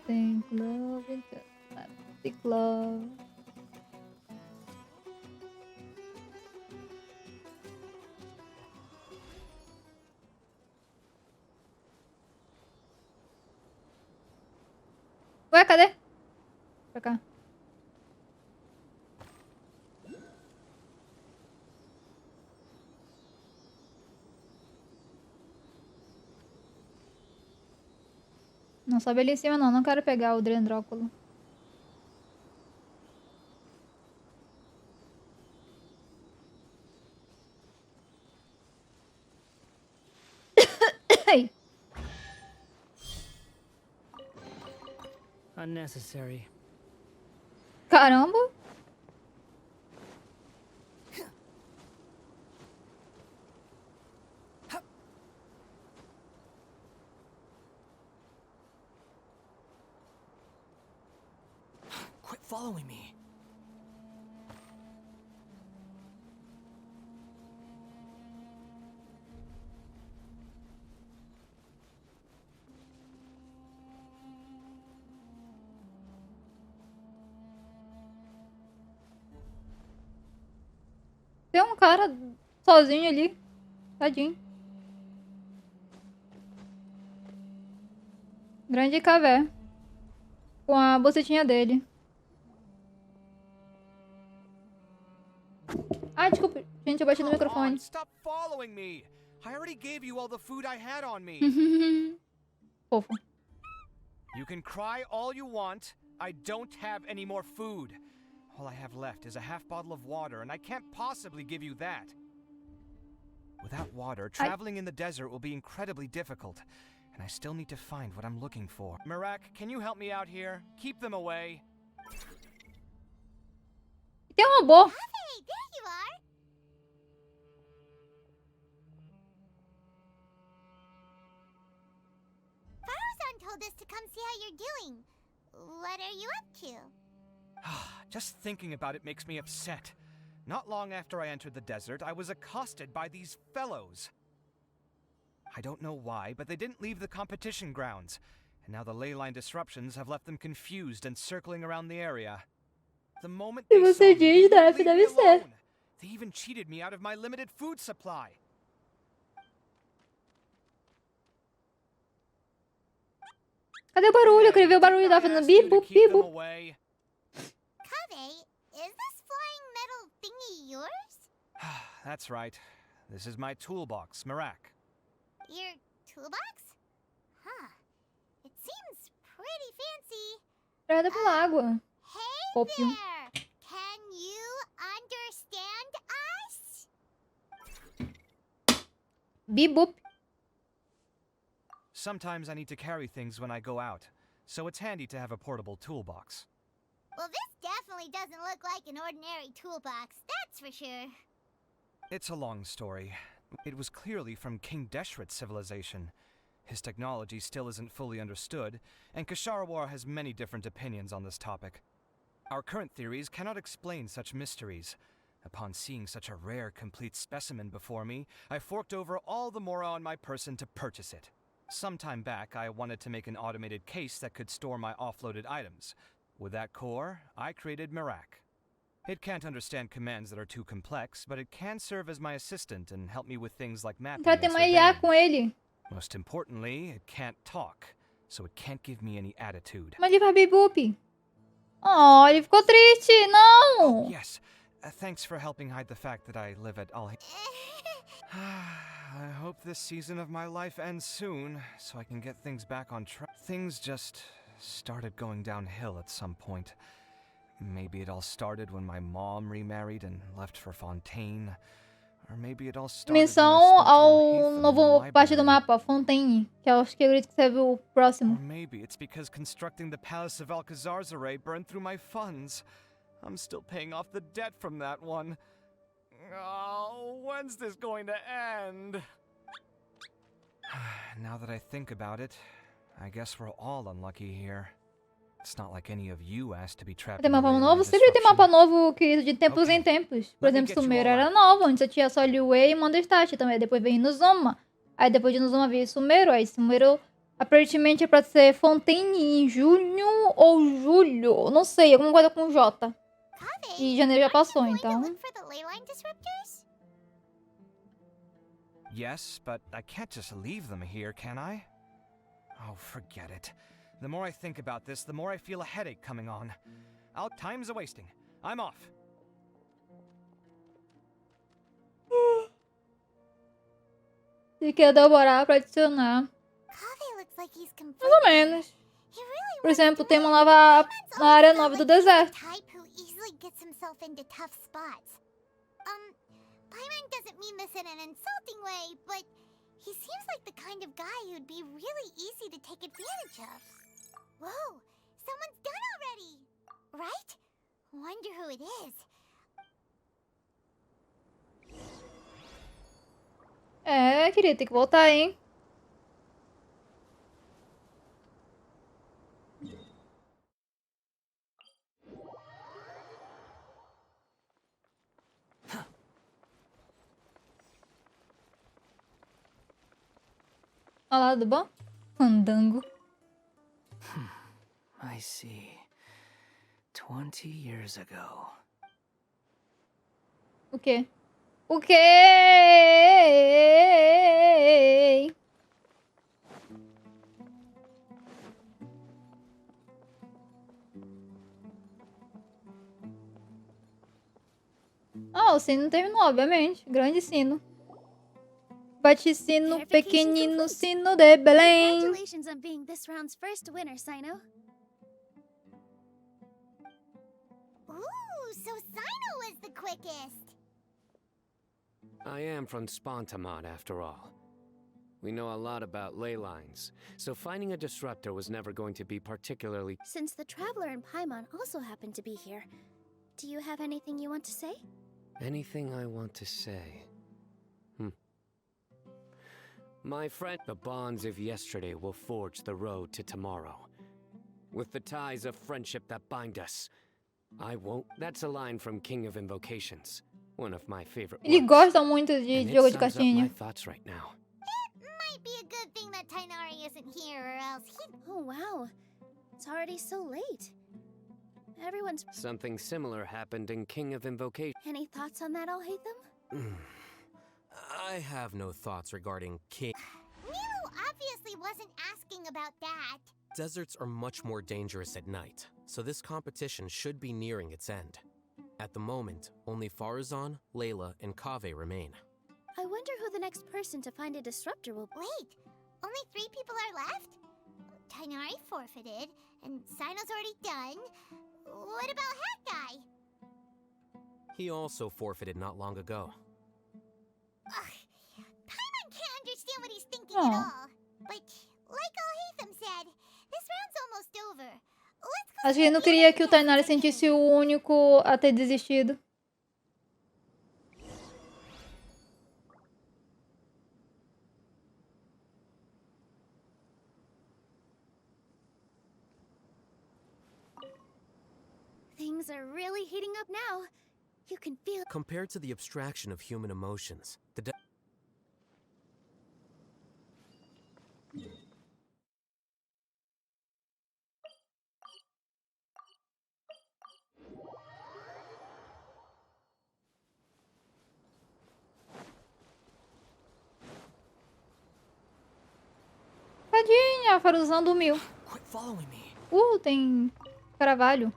Tem love. Tem love. Ué, cadê? Pra cá. Não sobe ali em cima, não. Não quero pegar o Drendróculo. Unnecessary. Caramba. Quit following me. Tem um cara sozinho ali. Tadinho. Grande Kaveh. Com a bocetinha dele. Ai, desculpa. Gente, eu bati no Come on, microfone. stop following me. I already gave you all the food I had on me. Fofo. You can cry all you want. I don't have any more food. All I have left is a half bottle of water, and I can't possibly give you that. Without water, traveling in the desert will be incredibly difficult, and I still need to find what I'm looking for. Merak, can you help me out here? Keep them away. Tem um robô. Hey, there you are! Pharaoh-san told us to come see how you're doing. What are you up to? Just thinking about it makes me upset. Not long after I entered the desert, I was accosted by these fellows. I don't know why, but they didn't leave the competition grounds, and now the ley line disruptions have left them confused and circling around the area. The moment Se they saw você me, diz, they wouldn't leave me deve ser. alone. They even cheated me out of my limited food supply. Cadê o barulho? Eu queria ver o barulho. Tava fazendo bip, bup, bip, bup. Away. Kave, is this flying metal thingy yours? That's right. This is my toolbox, Merak. Your toolbox? Huh. It seems pretty fancy. Preda pro água. Hey Ópio. there! Can you understand us? Bip, bup. Sometimes I need to carry things when I go out, so it's handy to have a portable toolbox. Well, this definitely doesn't look like an ordinary toolbox, that's for sure. It's a long story. It was clearly from King Deshret's civilization. His technology still isn't fully understood, and Kasharawar has many different opinions on this topic. Our current theories cannot explain such mysteries. Upon seeing such a rare, complete specimen before me, I forked over all the mora on my person to purchase it. Some time back, I wanted to make an automated case that could store my offloaded items. With that core, I created Merak. It can't understand commands that are too complex, but it can serve as my assistant and help me with things like mapping Pra and ter uma IA surveying. com ele. Most importantly, it can't talk, so it can't give me any attitude. Mas ele faz bip, bup. Oh, ele ficou triste. Não. Yes, thanks for helping hide the fact that I live at Al. I hope this season of my life ends soon, so I can get things back on track. Things just started going downhill at some point. Maybe it all started when my mom remarried and left for Fontaine. Or maybe it all started when I Missão spoke to ao Alhaith in the novo parte do library. mapa, Fontaine. Que eu acho que eu acredito que serve o Or próximo. maybe it's because constructing the Palace of Alcazar's burned through my funds. I'm still paying off the debt from that one. Oh, when's this going to end? Now that I think about it, I guess we're all unlucky here. It's not like any of you asked to be trapped Tem in the mapa ley novo? line Sempre tem mapa disruption. novo, querido, de tempos em tempos. Por Let me exemplo, get you Sumeiro all era out. novo, antes eu tinha só Liyue e Mondestadt também. Depois veio Inuzuma. Aí depois de Inuzuma veio Sumeiro. Aí Sumeiro, aparentemente, é pra ser Fontaine em junho ou julho. Não sei, alguma coisa com J. Kave, E janeiro já passou, going to então. look for the ley line disruptors? Yes, but I can't just leave them here, can I? Oh, forget it. The more I think about this, the more I feel a headache coming on. Time's a-wasting. I'm off. E quer demorar pra adicionar. Kave looks like he's Mais ou conflicted. menos. He really Por wants exemplo, to tem win. uma nova Paimon's na área also nova do like he's the deserto. type who easily gets himself into tough spots. Paimon doesn't mean this in an insulting way, but he seems like the kind of guy who'd be really easy to take advantage of. Whoa, someone's done already, right? Wonder who it is. É, querido, tem que voltar, hein? Olha lá, tudo bom? Fandango. I see. 20 years ago. O quê? O quê? Ah, o sino terminou, obviamente. Grande sino. Vaticino Verification pequenino, complete. sino de Belém. Congratulations on being this round's first winner, Sino. Ooh, so Sino was the quickest. I am from Spontamod, after all. We know a lot about ley lines, so finding a disruptor was never going to be particularly... Since the Traveler and Paimon also happen to be here, do you have anything you want to say? Anything I want to say? My friend, the bonds of yesterday will forge the road to tomorrow. With the ties of friendship that bind us, I won't... That's a line from King of Invocations, one of my favorite Eles works. gostam muito de And it jogo de sums up my cartinha. thoughts right now. Might be a good thing that Tainari isn't here, or else he'd... Oh wow, it's already so late. Everyone's... Something similar happened in King of Invocation. Any thoughts on that, Alhaitham? I have no thoughts regarding King. Nilo obviously wasn't asking about that. Deserts are much more dangerous at night, so this competition should be nearing its end. At the moment, only Farazan, Layla, and Kaveh remain. I wonder who the next person to find a disruptor will be. Wait, only 3 people are left? Tainari forfeited, and Sino's already done. What about Hat Guy? He also forfeited not long ago. Ugh, Paimon can't understand what he's thinking Aw. at all. But, like Alhaitham said, this round's almost over. Let's go Acho que ele não queria que o Tainari sentisse o único a ter desistido. Things are really heating up now. You can feel... Compared to the abstraction of human emotions, the Tadinha, a Faruzan dormiu. Quit following me. Tem carvalho.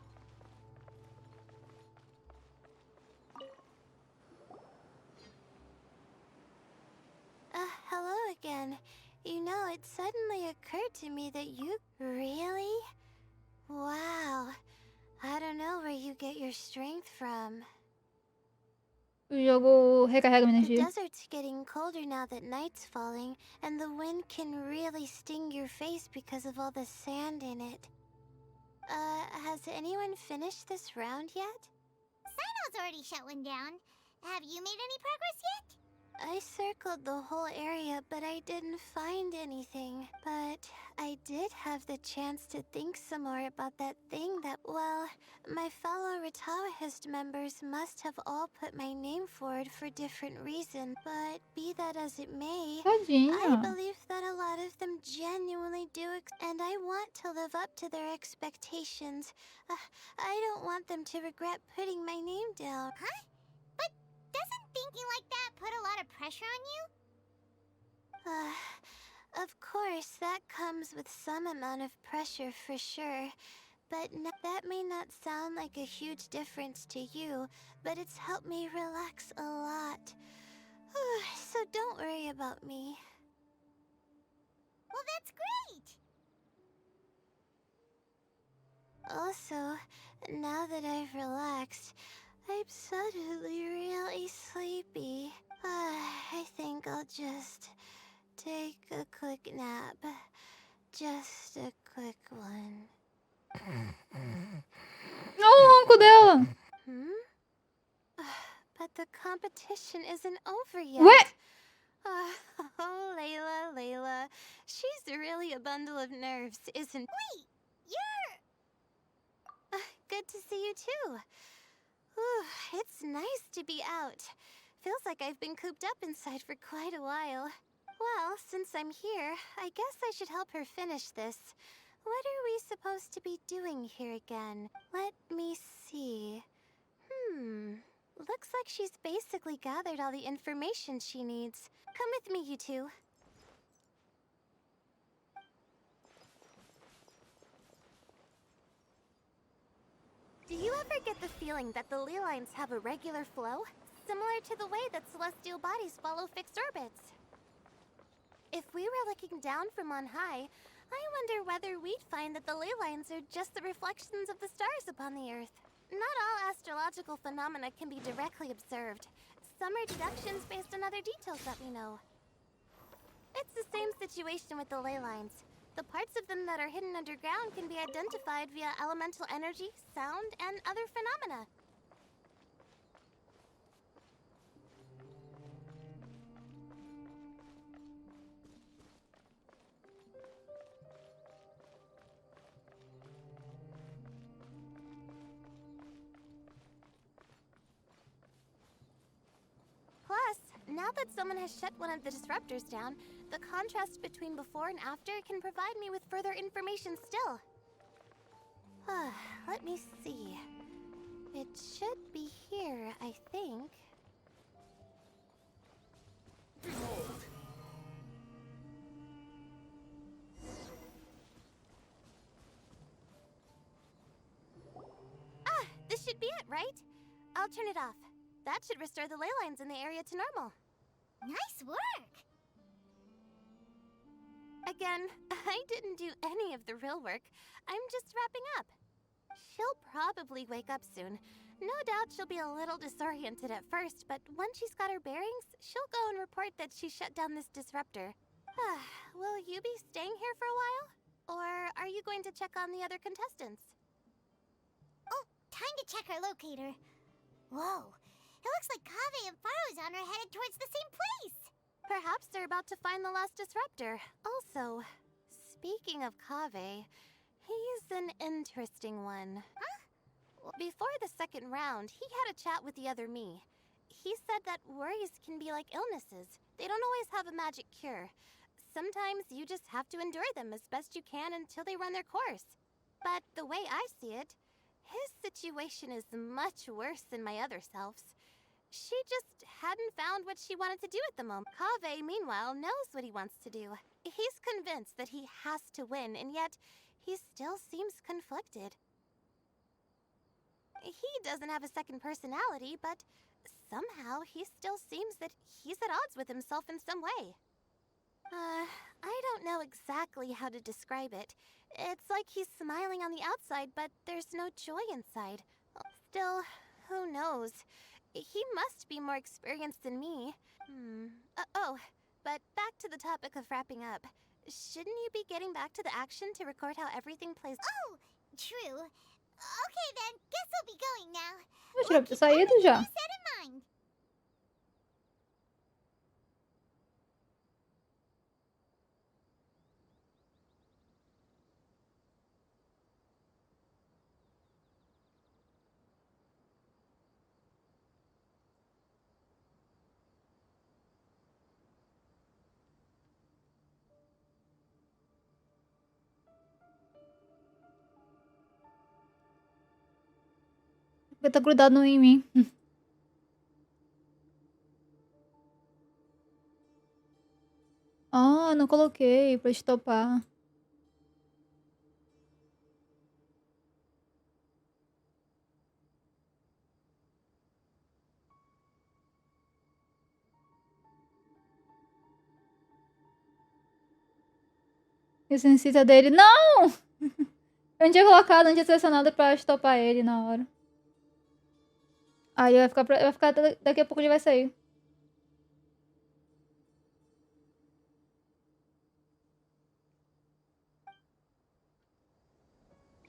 Hello again. You know, it suddenly occurred to me that you... Really? Wow. I don't know where you get your strength from. O jogo recarrega minha The energia. desert's getting colder now that night's falling, and the wind can really sting your face because of all the sand in it. Has anyone finished this round yet? Sino's already shut one down. Have you made any progress yet? I circled the whole area, but I didn't find anything. But I did have the chance to think some more about that thing that, well, my fellow Rataohist members must have all put my name forward for different reasons. But be that as it may, I Tadinha. believe that a lot of them genuinely do, and I want to live up to their expectations. I don't want them to regret putting my name down. Huh? But doesn't thinking like that put a lot of pressure on you? Of course, that comes with some amount of pressure for sure. But that may not sound like a huge difference to you, but it's helped me relax a lot. So don't worry about me. Well, that's great! Also, now that I've relaxed, I'm suddenly really sleepy. I think I'll just take a quick nap. Just a quick one. Olha o ronco dela. But the competition isn't over yet. Ué? Oh, Layla. She's really a bundle of nerves, isn't... Wait! You're... good to see you too. It's nice to be out. Feels like I've been cooped up inside for quite a while. Well, since I'm here, I guess I should help her finish this. What are we supposed to be doing here again? Let me see. Looks like she's basically gathered all the information she needs. Come with me, you two. Do you ever get the feeling that the ley lines have a regular flow? Similar to the way that celestial bodies follow fixed orbits? If we were looking down from on high, I wonder whether we'd find that the ley lines are just the reflections of the stars upon the Earth. Not all astrological phenomena can be directly observed. Some are deductions based on other details that we know. It's the same situation with the ley lines. The parts of them that are hidden underground can be identified via elemental energy, sound, and other phenomena. Plus, now that someone has shut one of the disruptors down, the contrast between before and after can provide me with further information still. Let me see. It should be here, I think. This should be it, right? I'll turn it off. That should restore the ley lines in the area to normal. Nice work! Again, I didn't do any of the real work. I'm just wrapping up. She'll probably wake up soon. No doubt she'll be a little disoriented at first, but once she's got her bearings, she'll go and report that she shut down this disruptor. Will you be staying here for a while? Or are you going to check on the other contestants? Oh, time to check our locator. Whoa, it looks like Kaveh and Faruzan are headed towards the same place. Perhaps they're about to find the last disruptor. Also, speaking of Kaveh, he's an interesting one. Huh? Before the second round, he had a chat with the other me. He said that worries can be like illnesses. They don't always have a magic cure. Sometimes you just have to endure them as best you can until they run their course. But the way I see it, his situation is much worse than my other self's. She just hadn't found what she wanted to do at the moment. Kaveh, meanwhile, knows what he wants to do. He's convinced that he has to win, and yet he still seems conflicted. He doesn't have a second personality, but somehow he still seems that he's at odds with himself in some way. I don't know exactly how to describe it. It's like he's smiling on the outside, but there's no joy inside. Still, who knows? He must be more experienced than me. But back to the topic of wrapping up. Shouldn't you be getting back to the action to record how everything plays? Oh, true. Okay then, guess we'll be going now. Eu já ter saído já. Set in mind. Vai estar grudado em mim. Ah, não coloquei pra estopar. Esse incita dele. Não! Eu não tinha colocado, não tinha selecionado pra estopar ele na hora. Aí vai ficar daqui a pouco ele vai sair.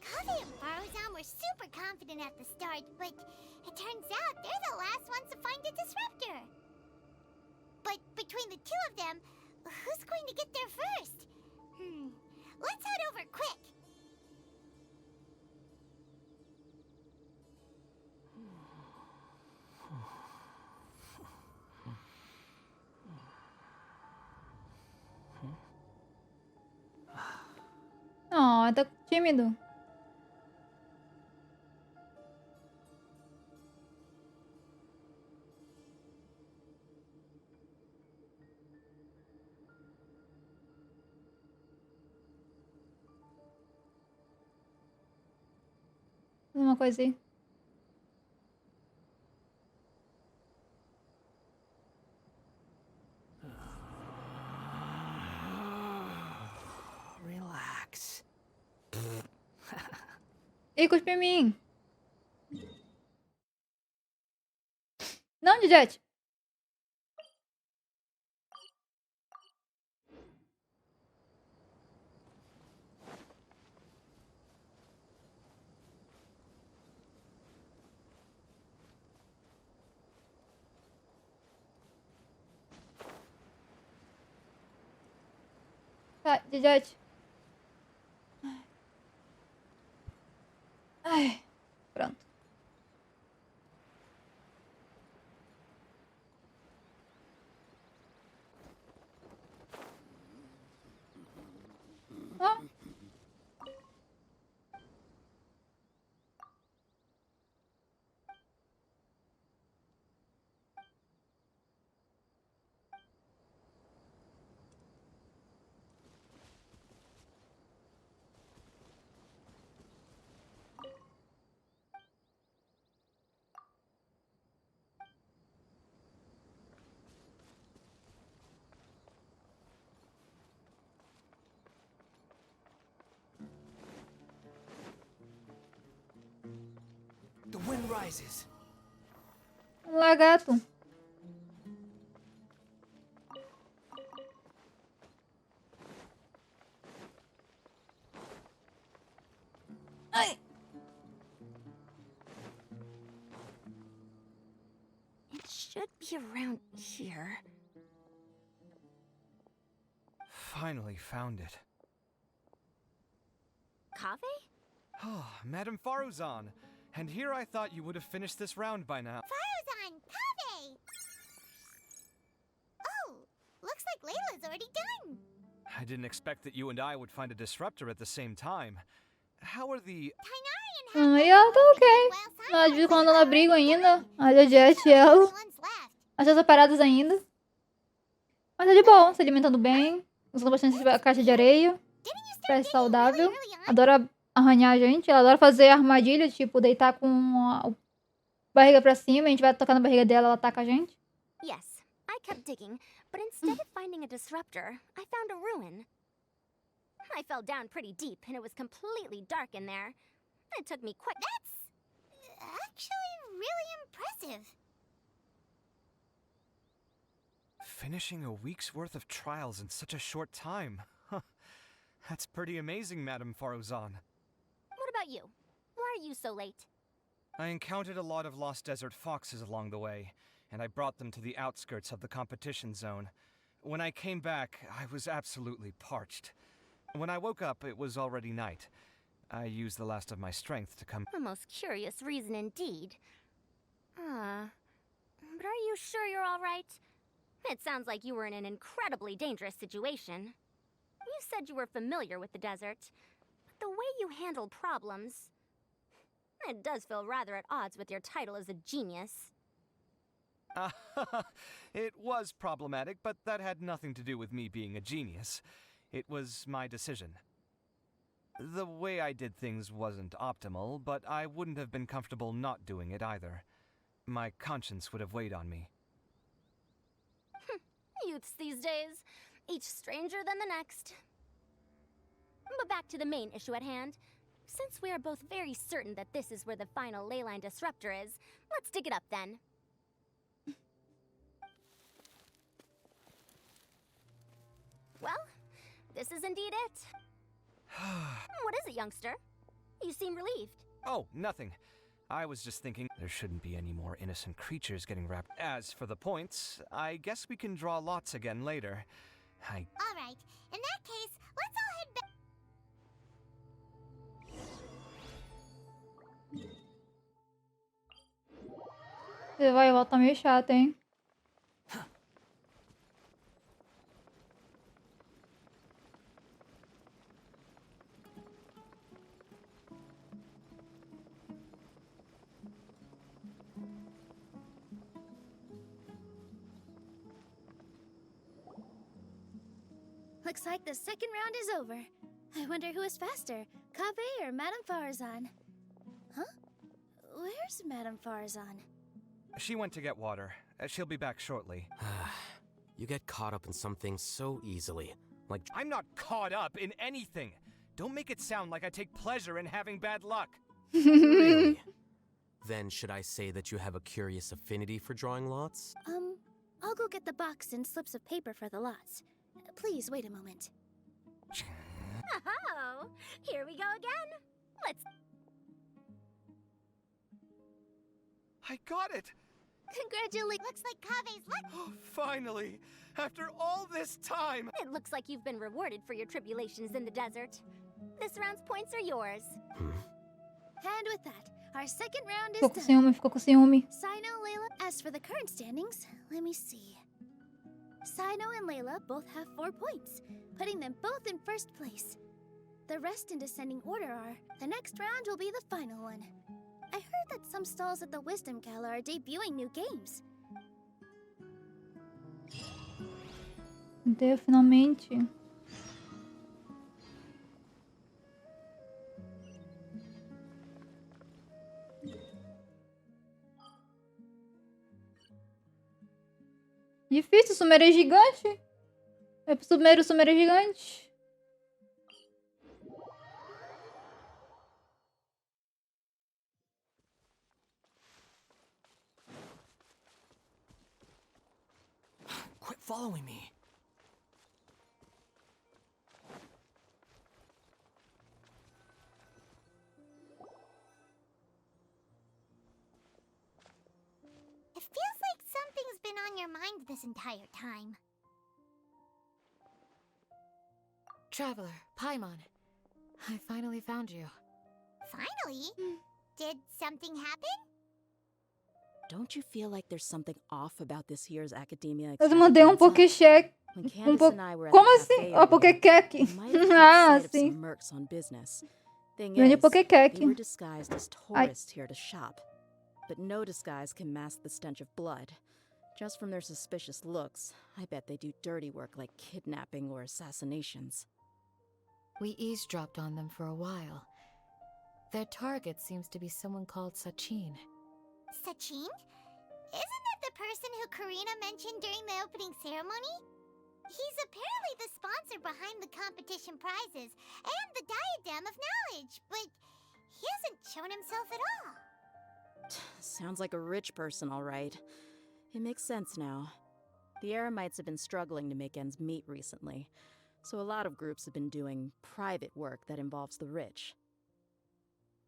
Kaveh and Faruzan were super confident at the start, but it turns out they're the last ones to find a disruptor. But between the two of them, who's going to get there first? Let's head over quick. Ah, tá tímido. Uma coisa aí. Ih, cuspe em mim. Não, Didete. Tá, Didete. Ai, pronto. Ah. The wind rises. Um lagarto. Ai. It should be around here. Finally found it. Kave? Oh, Madame Faruzan. And here I thought you would have finished this round by now. Faruzan, Kave! Oh, looks like Layla's already done. I didn't expect that you and I would find a disruptor at the same time. How are the... E ela tá ok. Ela de quando ela briga ainda. A Jet e ela. As duas separadas ainda. Mas tá de boa, se alimentando bem. Usando bastante a caixa de areia. Parece saudável. Adora arranhar a gente. Ela adora fazer armadilha, tipo, deitar com a barriga pra cima. A gente vai tocar na barriga dela, ela ataca a gente. Yes, I kept digging, but instead of finding a disruptor, I found a ruin. I fell down pretty deep, and it was completely dark in there. It took me quite... That's actually really impressive. Finishing a week's worth of trials in such a short time. Huh. That's pretty amazing, Madame Faruzan. What about you? Why are you so late? I encountered a lot of lost desert foxes along the way, and I brought them to the outskirts of the competition zone. When I came back, I was absolutely parched. When I woke up, it was already night. I used the last of my strength to come... A most curious reason indeed. But are you sure you're all right? It sounds like you were in an incredibly dangerous situation. You said you were familiar with the desert, but the way you handle problems... It does feel rather at odds with your title as a genius. It was problematic, but that had nothing to do with me being a genius. It was my decision. The way I did things wasn't optimal, but I wouldn't have been comfortable not doing it either. My conscience would have weighed on me. Youths these days, each stranger than the next. But back to the main issue at hand. Since we are both very certain that this is where the final leyline disruptor is, let's dig it up then. Well, this is indeed it. What is it, youngster? You seem relieved. Oh, nothing. I was just thinking there shouldn't be any more innocent creatures getting wrapped. As for the points, I guess we can draw lots again later. All right, in that case, let's all head back. Você vai e volta meio chato, hein? Looks like the second round is over. I wonder who is faster, Kave or Madame Farzan? Huh? Where's Madame Farzan? She went to get water. She'll be back shortly. You get caught up in some things so easily. Like, I'm not caught up in anything. Don't make it sound like I take pleasure in having bad luck. Really? Then should I say that you have a curious affinity for drawing lots? I'll go get the box and slips of paper for the lots. Please wait a moment. Oh, here we go again. Let's I got it! Congratulations. Looks like Kave's luck. Finally! After all this time! It looks like you've been rewarded for your tribulations in the desert. This round's points are yours. And with that, our second round Ficou is com done. ciúme, ficou com ciúme. Sino, Layla. As for the current standings, let me see. Sino and Layla both have 4 points, putting them both in first place. The rest in descending order are, the next round will be the final one. I heard that some stalls at the Wisdom Gala are debuting new games. Deu finalmente. Difícil, o Sumeru é gigante. É pro Sumeru, o Sumeru é gigante. Quit following me. It feels like something's been on your mind this entire time. Traveler, Paimon. I finally found you. Finally? Did something happen? Don't you feel like there's something off about this year's academia Eu mandei um Pokécheck. When Um Candace and I were at Como the assim? cafe Ó, earlier, Pokécheck. we might have Ah, caught sight of sim. some mercs on business. Thing Grande is, they were Pokécheck. disguised as tourists here to shop. But no disguise can mask the stench of blood. Just from their suspicious looks, I bet they do dirty work like kidnapping or assassinations. We eavesdropped on them for a while. Their target seems to be someone called Sachin. Sachin? Isn't that the person who Karina mentioned during the opening ceremony? He's apparently the sponsor behind the competition prizes and the Diadem of Knowledge, but he hasn't shown himself at all. Sounds like a rich person, all right. It makes sense now. The Eremites have been struggling to make ends meet recently, so a lot of groups have been doing private work that involves the rich.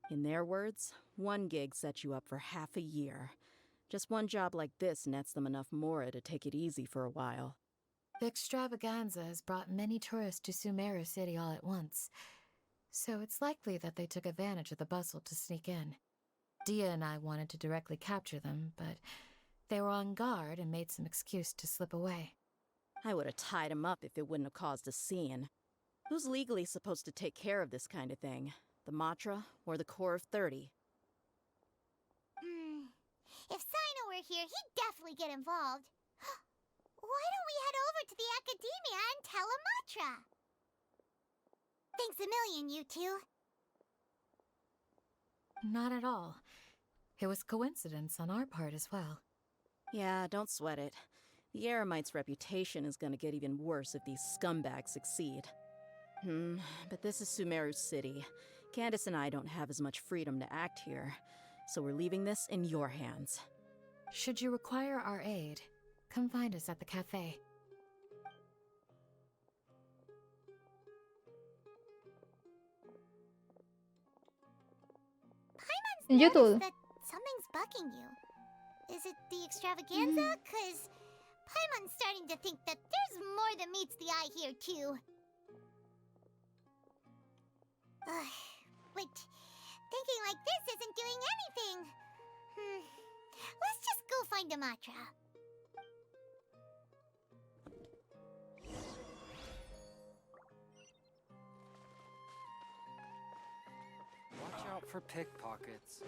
In their words, one gig sets you up for half a year. Just one job like this nets them enough mora to take it easy for a while. The extravaganza has brought many tourists to Sumeru City all at once, so it's likely that they took advantage of the bustle to sneak in. Dia and I wanted to directly capture them, but they were on guard and made some excuse to slip away. I would have tied him up if it wouldn't have caused a scene. Who's legally supposed to take care of this kind of thing? The Matra or the Core of 30? If Sino were here, he'd definitely get involved. Why don't we head over to the Academia and tell Amatra? Thanks a million, you two. Not at all. It was coincidence on our part as well. Yeah, don't sweat it. The Eremites' reputation is gonna get even worse if these scumbags succeed. But this is Sumeru City. Candace and I don't have as much freedom to act here, so we're leaving this in your hands. Should you require our aid, come find us at the cafe. Entendi tudo. Noticed that something's bugging you. Is it the extravaganza? Cause Paimon's starting to think that there's more than meets the eye here, too. But thinking like this isn't doing anything. Let's just go find Amatra. Watch out for pickpockets.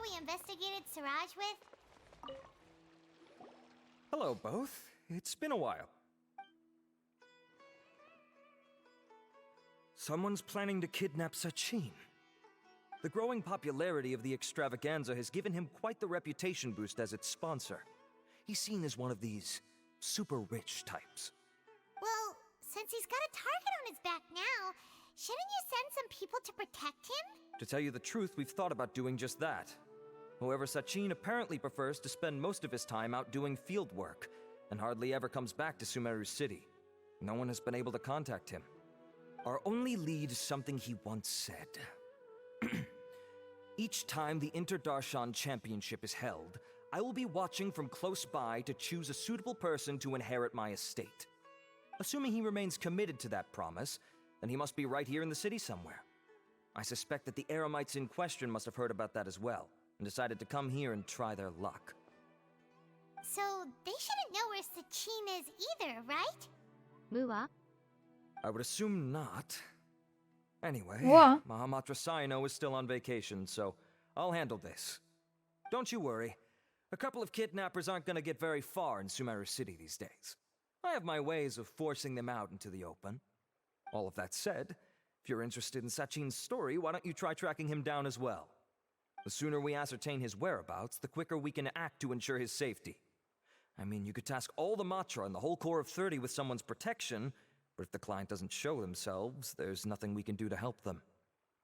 we investigated Siraj with? Hello, both. It's been a while. Someone's planning to kidnap Sachin. The growing popularity of the extravaganza has given him quite the reputation boost as its sponsor. He's seen as one of these super rich types. Well, since he's got a target on his back now, shouldn't you send some people to protect him? To tell you the truth, we've thought about doing just that. However, Sachin apparently prefers to spend most of his time out doing field work, and hardly ever comes back to Sumeru City. No one has been able to contact him. Our only lead is something he once said. Each time the Inter-Darshan Championship is held, I will be watching from close by to choose a suitable person to inherit my estate. Assuming he remains committed to that promise, then he must be right here in the city somewhere. I suspect that the Eremites in question must have heard about that as well, and decided to come here and try their luck. So, they shouldn't know where Sachin is either, right? Mua? I would assume not. Anyway, What? Mahamatra Saino is still on vacation, so I'll handle this. Don't you worry. A couple of kidnappers aren't gonna get very far in Sumeru City these days. I have my ways of forcing them out into the open. All of that said, if you're interested in Sachin's story, why don't you try tracking him down as well? The sooner we ascertain his whereabouts, the quicker we can act to ensure his safety. I mean, you could task all the Matra and the whole Corps of 30 with someone's protection, but if the client doesn't show themselves, there's nothing we can do to help them.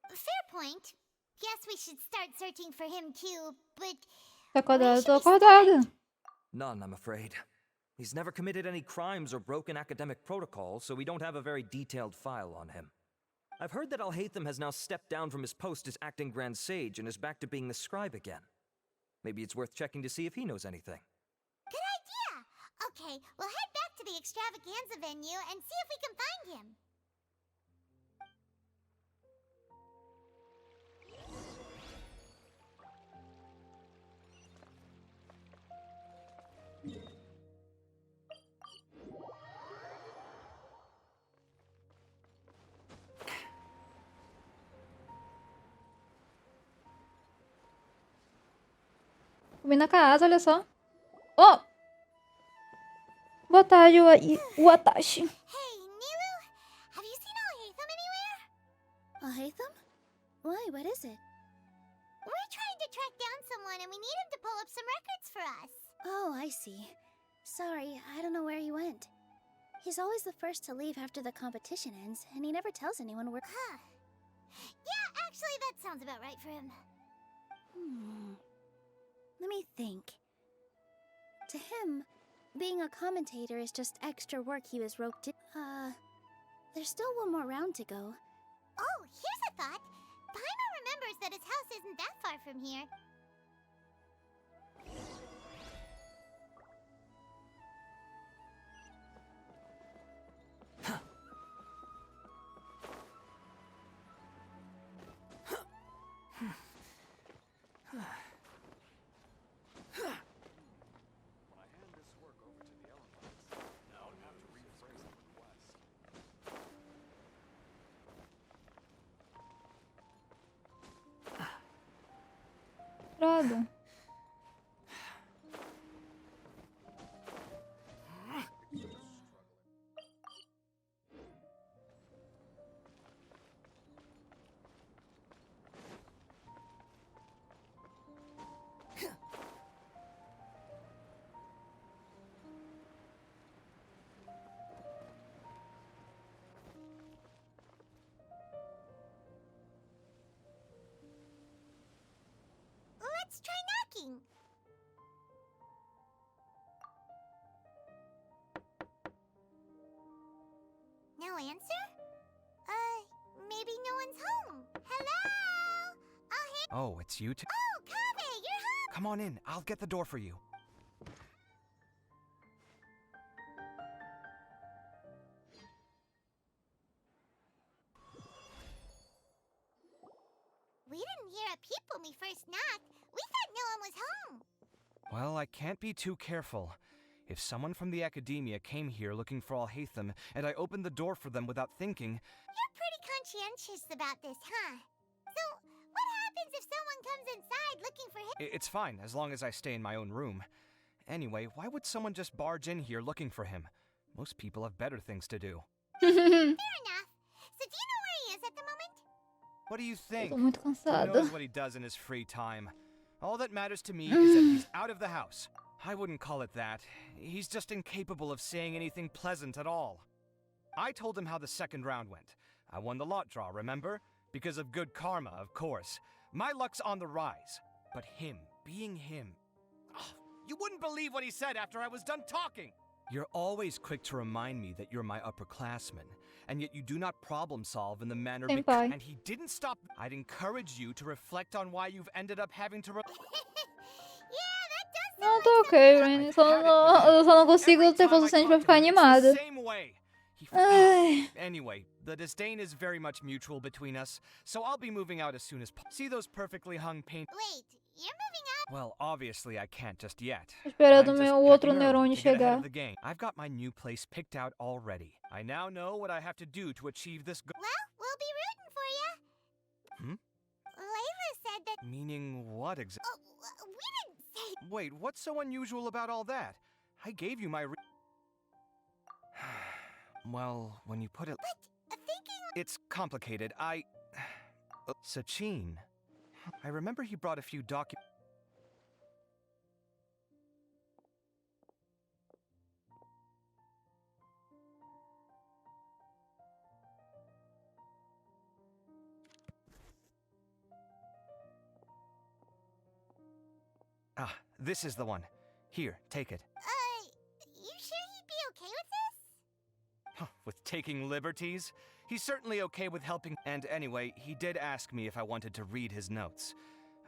Fair point. Guess we should start searching for him too, but... Tá acordado? Tô Where should we acordada. None, I'm afraid. He's never committed any crimes or broken academic protocol, so we don't have a very detailed file on him. I've heard that Alhaitham has now stepped down from his post as acting Grand Sage and is back to being the scribe again. Maybe it's worth checking to see if he knows anything. Good idea! Okay, we'll head back to the extravaganza venue and see if we can find him. Vim na casa, olha só. Oh! Boa tarde, o Atashi. Hey, Nilu! Have you seen Alhaitham anywhere? Alhaitham? Why, what is it? We're trying to track down someone and we need him to pull up some records for us. Oh, I see. Sorry, I don't know where he went. He's always the first to leave after the competition ends, and he never tells anyone where. Huh. Yeah, actually, that sounds about right for him. Let me think. To him, being a commentator is just extra work he was roped in. There's still one more round to go. Oh, here's a thought. Paimon remembers that his house isn't that far from here. Credo. Let's try knocking. No answer? Maybe no one's home. Hello? Oh, it's you two? Oh, Kaveh, you're home! Come on in, I'll get the door for you. We didn't hear a peep when we first knocked. We thought no one was home. Well, I can't be too careful. If someone from the academia came here looking for Alhaitham, and I opened the door for them without thinking... You're pretty conscientious about this, huh? So, what happens if someone someone comes inside looking for him. It's fine, as long as I stay in my own room. Anyway, why would someone just barge in here looking for him? Most people have better things to do. Fair enough. So do you know where he is at the moment? What do you think? Tô muito Who cansada. knows what he does in his free time? All that matters to me is that he's out of the house. I wouldn't call it that. He's just incapable of saying anything pleasant at all. I told him how the second round went. I won the lot draw, remember? Because of good karma, of course. My luck's on the rise. But him, being him... Oh, you wouldn't believe what he said after I was done talking! You're always quick to remind me that you're my upperclassman, and yet you do not problem solve in the manner Senpai. and he didn't stop. I'd encourage you to reflect on why you've ended up having to Não, tá ok, Rainy. Eu só não consigo ter força suficiente pra ficar animada. Ai. Anyway, the disdain is very much mutual between us, so I'll be moving out as soon as possible. See those perfectly hung paint? Wait, you're moving out? Well, obviously I can't just yet. Esperando I'm just o outro packing early neurônio to get ahead chegar. of the game. I've got my new place picked out already. I now know what I have to do to achieve this goal. Well, we'll be rooting for you. Layla said that... Meaning what exactly? Oh, we didn't say... Wait, what's so unusual about all that? I gave you my Well, when you put it... But, thinking... It's complicated. Sachin. I remember he brought a few documents. Ah, this is the one. Here, take it. You sure he'd be okay with this? With taking liberties? He's certainly okay with helping. And anyway, he did ask me if I wanted to read his notes.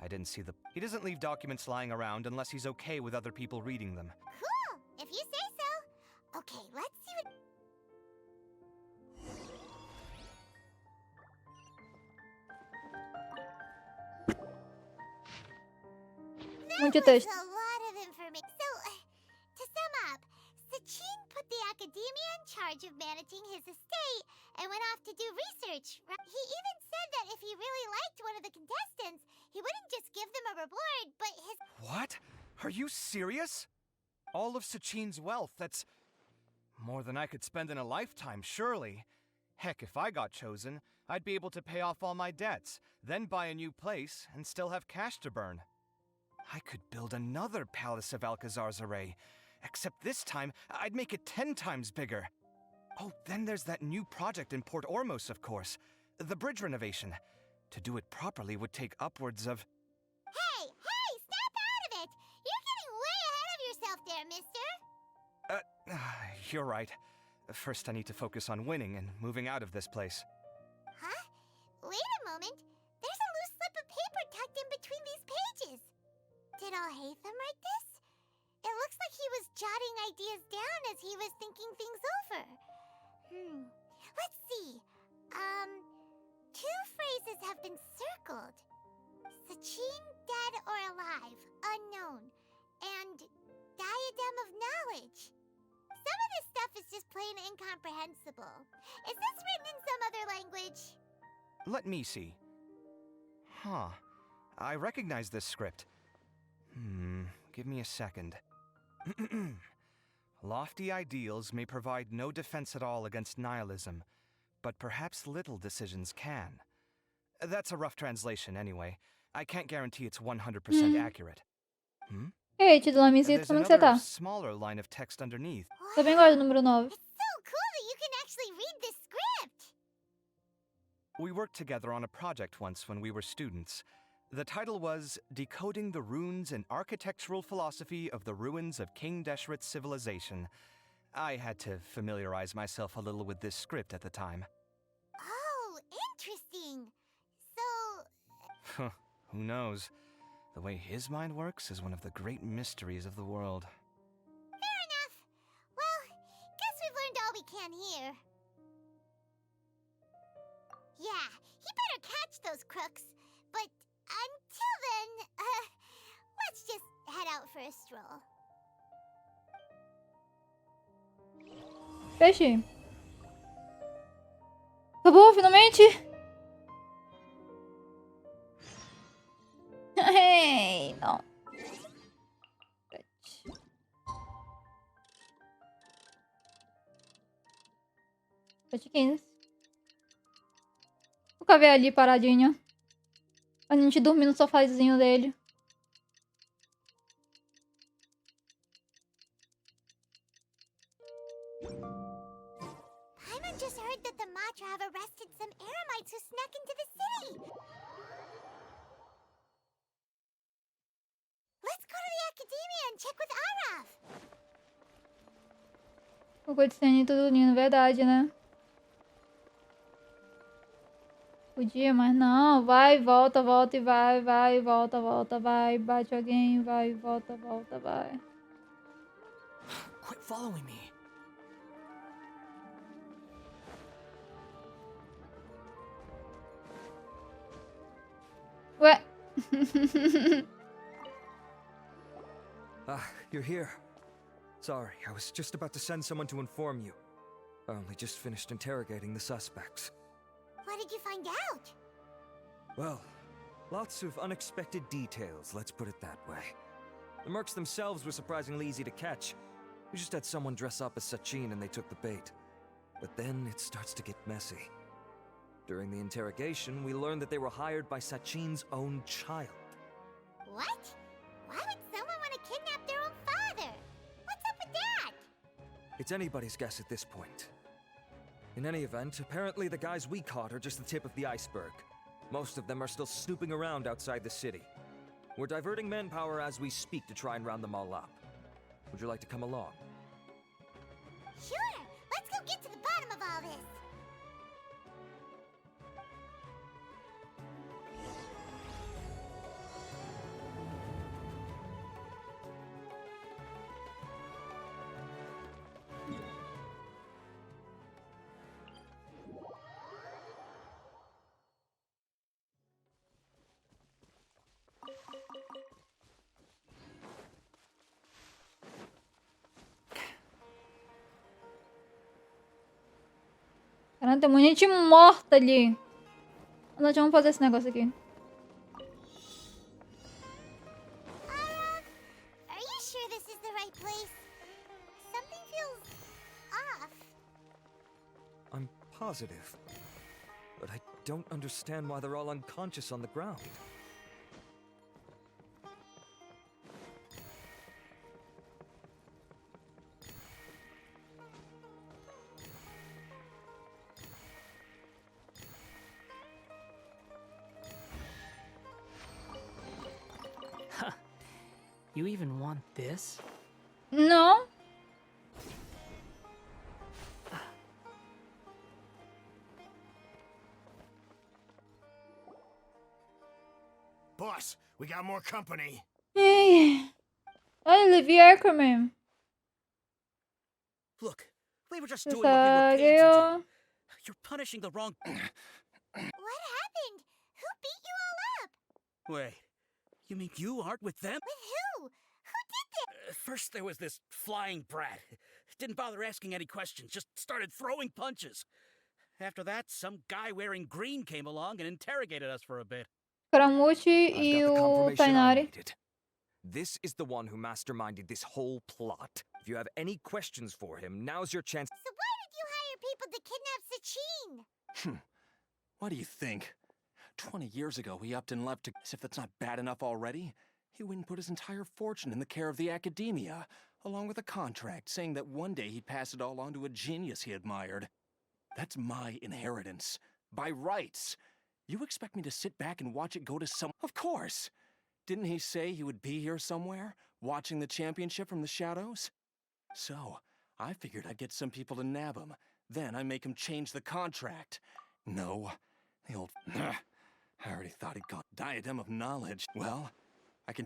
I didn't see the... He doesn't leave documents lying around unless he's okay with other people reading them. Cool, if you say so. Okay, let's see what... Muito That was texto. a lot of information. So, to sum up, Sachin put the academia in charge of managing his estate and went off to do research. He even said that if he really liked one of the contestants, he wouldn't just give them a reward, but his... What? Are you serious? All of Sachin's wealth, that's... more than I could spend in a lifetime, surely. Heck, if I got chosen, I'd be able to pay off all my debts, then buy a new place, and still have cash to burn. I could build another Palace of Alcazar's array, except this time, I'd make it 10 times bigger. Oh, then there's that new project in Port Ormos, of course. The bridge renovation. To do it properly would take upwards of... Hey, snap out of it! You're getting way ahead of yourself there, mister! You're right. First, I need to focus on winning and moving out of this place. Huh? Wait a moment. There's a loose slip of paper tucked in between these pages. Did Alhaitham write this? It looks like he was jotting ideas down as he was thinking things over. Let's see. Two phrases have been circled. Sachin, dead or alive, unknown. And diadem of knowledge. Some of this stuff is just plain incomprehensible. Is this written in some other language? Let me see. Huh. I recognize this script. Give me a second. Lofty ideals may provide no defense at all against nihilism, but perhaps little decisions can. That's a rough translation anyway. I can't guarantee it's 100% accurate. Ei, título da minha There's como é que você another tá? smaller line of text underneath. Tô bem agora do número 9. It's so cool that you can actually read this script! We worked together on a project once when we were students. The title was Decoding the Runes and Architectural Philosophy of the Ruins of King Deshret's Civilization. I had to familiarize myself a little with this script at the time. Oh, interesting. So... Who knows? The way his mind works is one of the great mysteries of the world. Fair enough. Well, guess we've learned all we can here. Yeah, he better catch those crooks. But until then, let's just head out for a stroll. Peixe. Acabou, finalmente? Ei, não. 7h15. O Cavê ali paradinho. A gente dormir no sofazinho dele. Paimon just heard that the Matra have arrested some Eremites who snuck into the city. Let's go to the academia and check with Araf. O cutscene tudo lindo, verdade, né? Podia, mas não. Vai, volta, volta e vai, vai, volta, volta, vai. Bate alguém, vai, volta, volta, vai. Quit following me. Ué. You're here. Sorry, I was just about to send someone to inform you. I only just finished interrogating the suspects. What did you find out? Well, lots of unexpected details, let's put it that way. The mercs themselves were surprisingly easy to catch. We just had someone dress up as Sachin and they took the bait. But then it starts to get messy. During the interrogation, we learned that they were hired by Sachin's own child. What? Why would someone want to kidnap their own father? What's up with that? It's anybody's guess at this point. In any event, apparently the guys we caught are just the tip of the iceberg. Most of them are still snooping around outside the city. We're diverting manpower as we speak to try and round them all up. Would you like to come along? Sure! Let's go get to the bottom of all this! Caramba, tem muita gente morta ali. Nós vamos fazer esse negócio aqui. Are you sure this is the right place? Something feels off. I'm positive. But I don't understand why they're all unconscious on the ground. You even want this? Não. Boss, we got more company. Ai. Olha, Levi Ackerman. Look, we were just doing what we were paid to do. You're punishing the wrong... What happened? Who beat you all up? Wait, you mean you aren't with them? With who? Who did this? First there was this flying brat. Didn't bother asking any questions, just started throwing punches. After that, some guy wearing green came along and interrogated us for a bit. Karamuchi e o Tainari. This is the one who masterminded this whole plot. If you have any questions for him, now's your chance. So why did you hire people to kidnap Sachin? What do you think? 20 years ago, he upped and left to... As if that's not bad enough already, he went and put his entire fortune in the care of the academia, along with a contract saying that one day he'd pass it all on to a genius he admired. That's my inheritance. By rights. You expect me to sit back and watch it go to some... Of course! Didn't he say he would be here somewhere, watching the championship from the shadows? So, I figured I'd get some people to nab him. Then I make him change the contract. No, the old... I already thought he'd gone. Diadem of knowledge. Well, I can...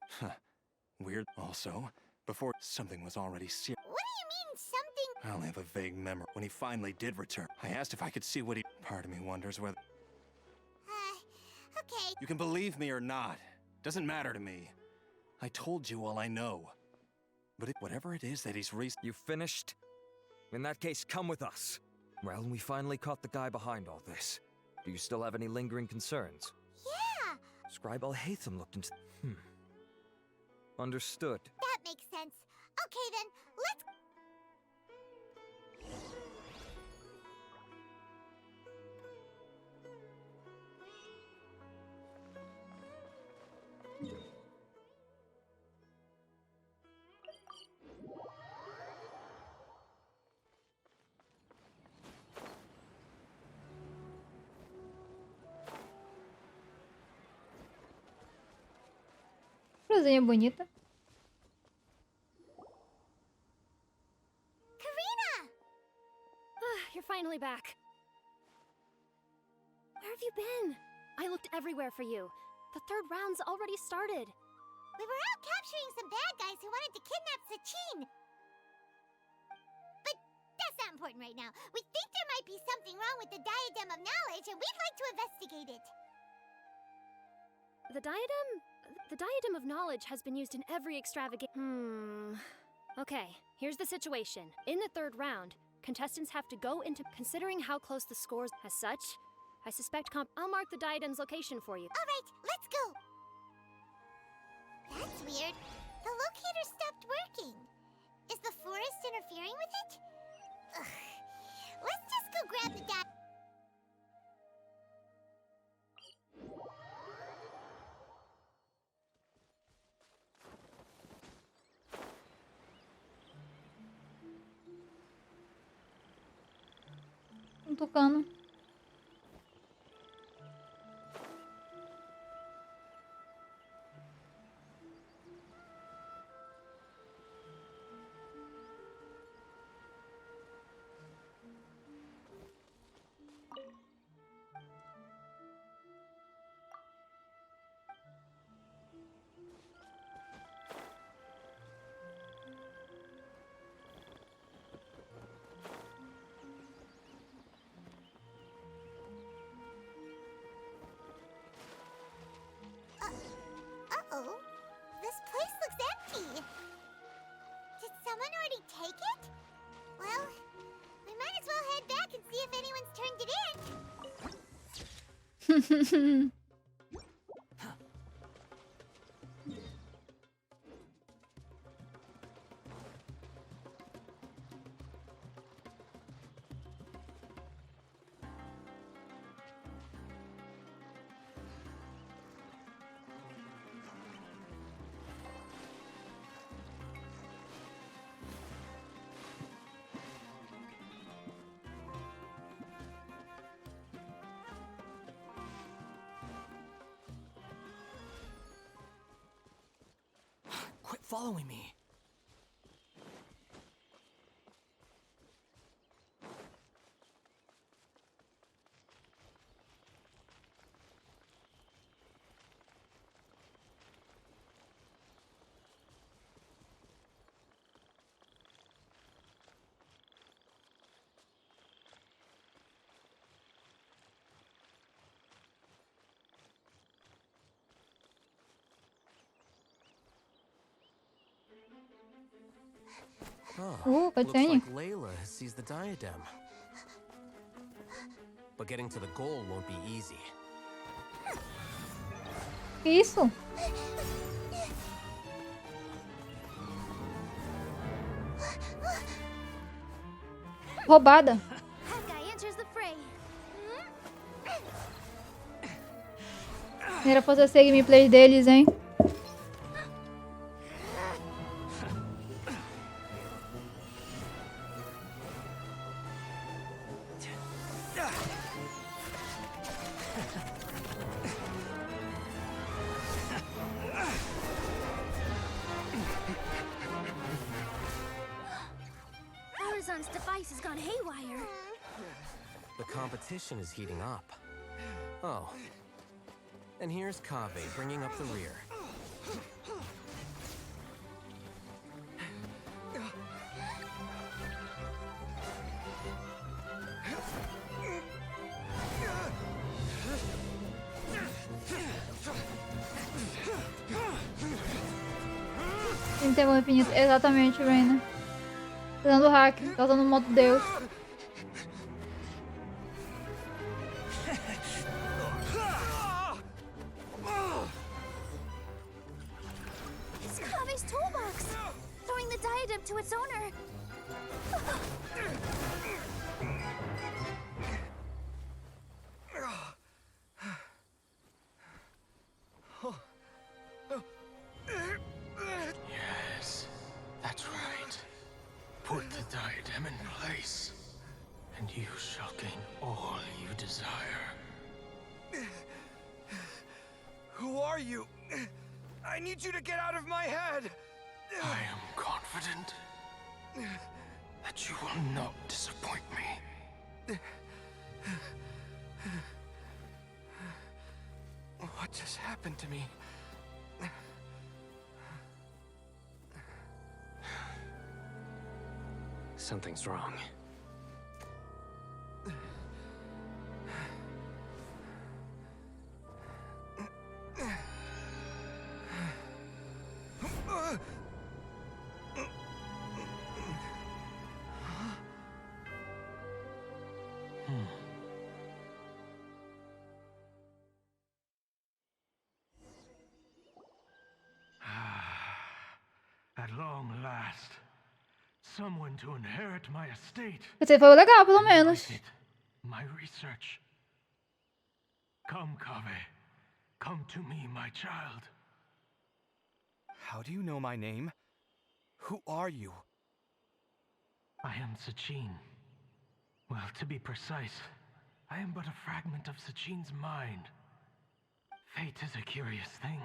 Weird, also. Before something was already serious. What do you mean, something? I only have a vague memory. When he finally did return, I asked if I could see what he... Part of me wonders whether... Okay. You can believe me or not. Doesn't matter to me. I told you all I know. But whatever it is that he's You finished? In that case, come with us. Well, we finally caught the guy behind all this. Do you still have any lingering concerns? Yeah! Scribe Al-Haytham looked into... Understood. That makes sense. Okay then, let's... Florzinha bonita. You're finally back. Where have you been? I looked everywhere for you. The third round's already started. We were out capturing some bad guys who wanted to kidnap Sachin. But that's not important right now. We think there might be something wrong with the Diadem of Knowledge, and we'd like to investigate it. The diadem? The Diadem of Knowledge has been used in every extravagant... Okay, here's the situation. In the third round, contestants have to go into considering how close the scores. As such, I suspect I'll mark the diadem's location for you. All right, let's go. That's weird. The locator stopped working. Is the forest interfering with it? Ugh. Let's just go grab the Tucano. Uh-oh. This place looks empty. Did someone already take it? Well, we might as well head back and see if anyone's turned it in. Quit following me. Looks cutscene. like Layla has seized the diadem. But getting to the goal won't be easy. Que isso? Roubada. That guy enters the fray. Era pra você gameplay deles, hein? Horizon's device has gone haywire. The competition is heating up. Oh. And here's Kaveh bringing up the rear. Intervalo infinito. Exatamente, Reina. Usando hack. Tá usando o modo Deus. diadem to its owner. Yes, that's right. Put the diadem in place, and you shall gain all you desire. Who are you? I need you to get out of my head! I am confident that you will not disappoint me. What just happened to me? Something's wrong. At long last, someone to inherit my estate. Esse aí foi legal, pelo menos. My research. Come, Kaveh. Come to me, my child. How do you know my name? Who are you? I am Sachin. Well, to be precise, I am but a fragment of Sachin's mind. Fate is a curious thing.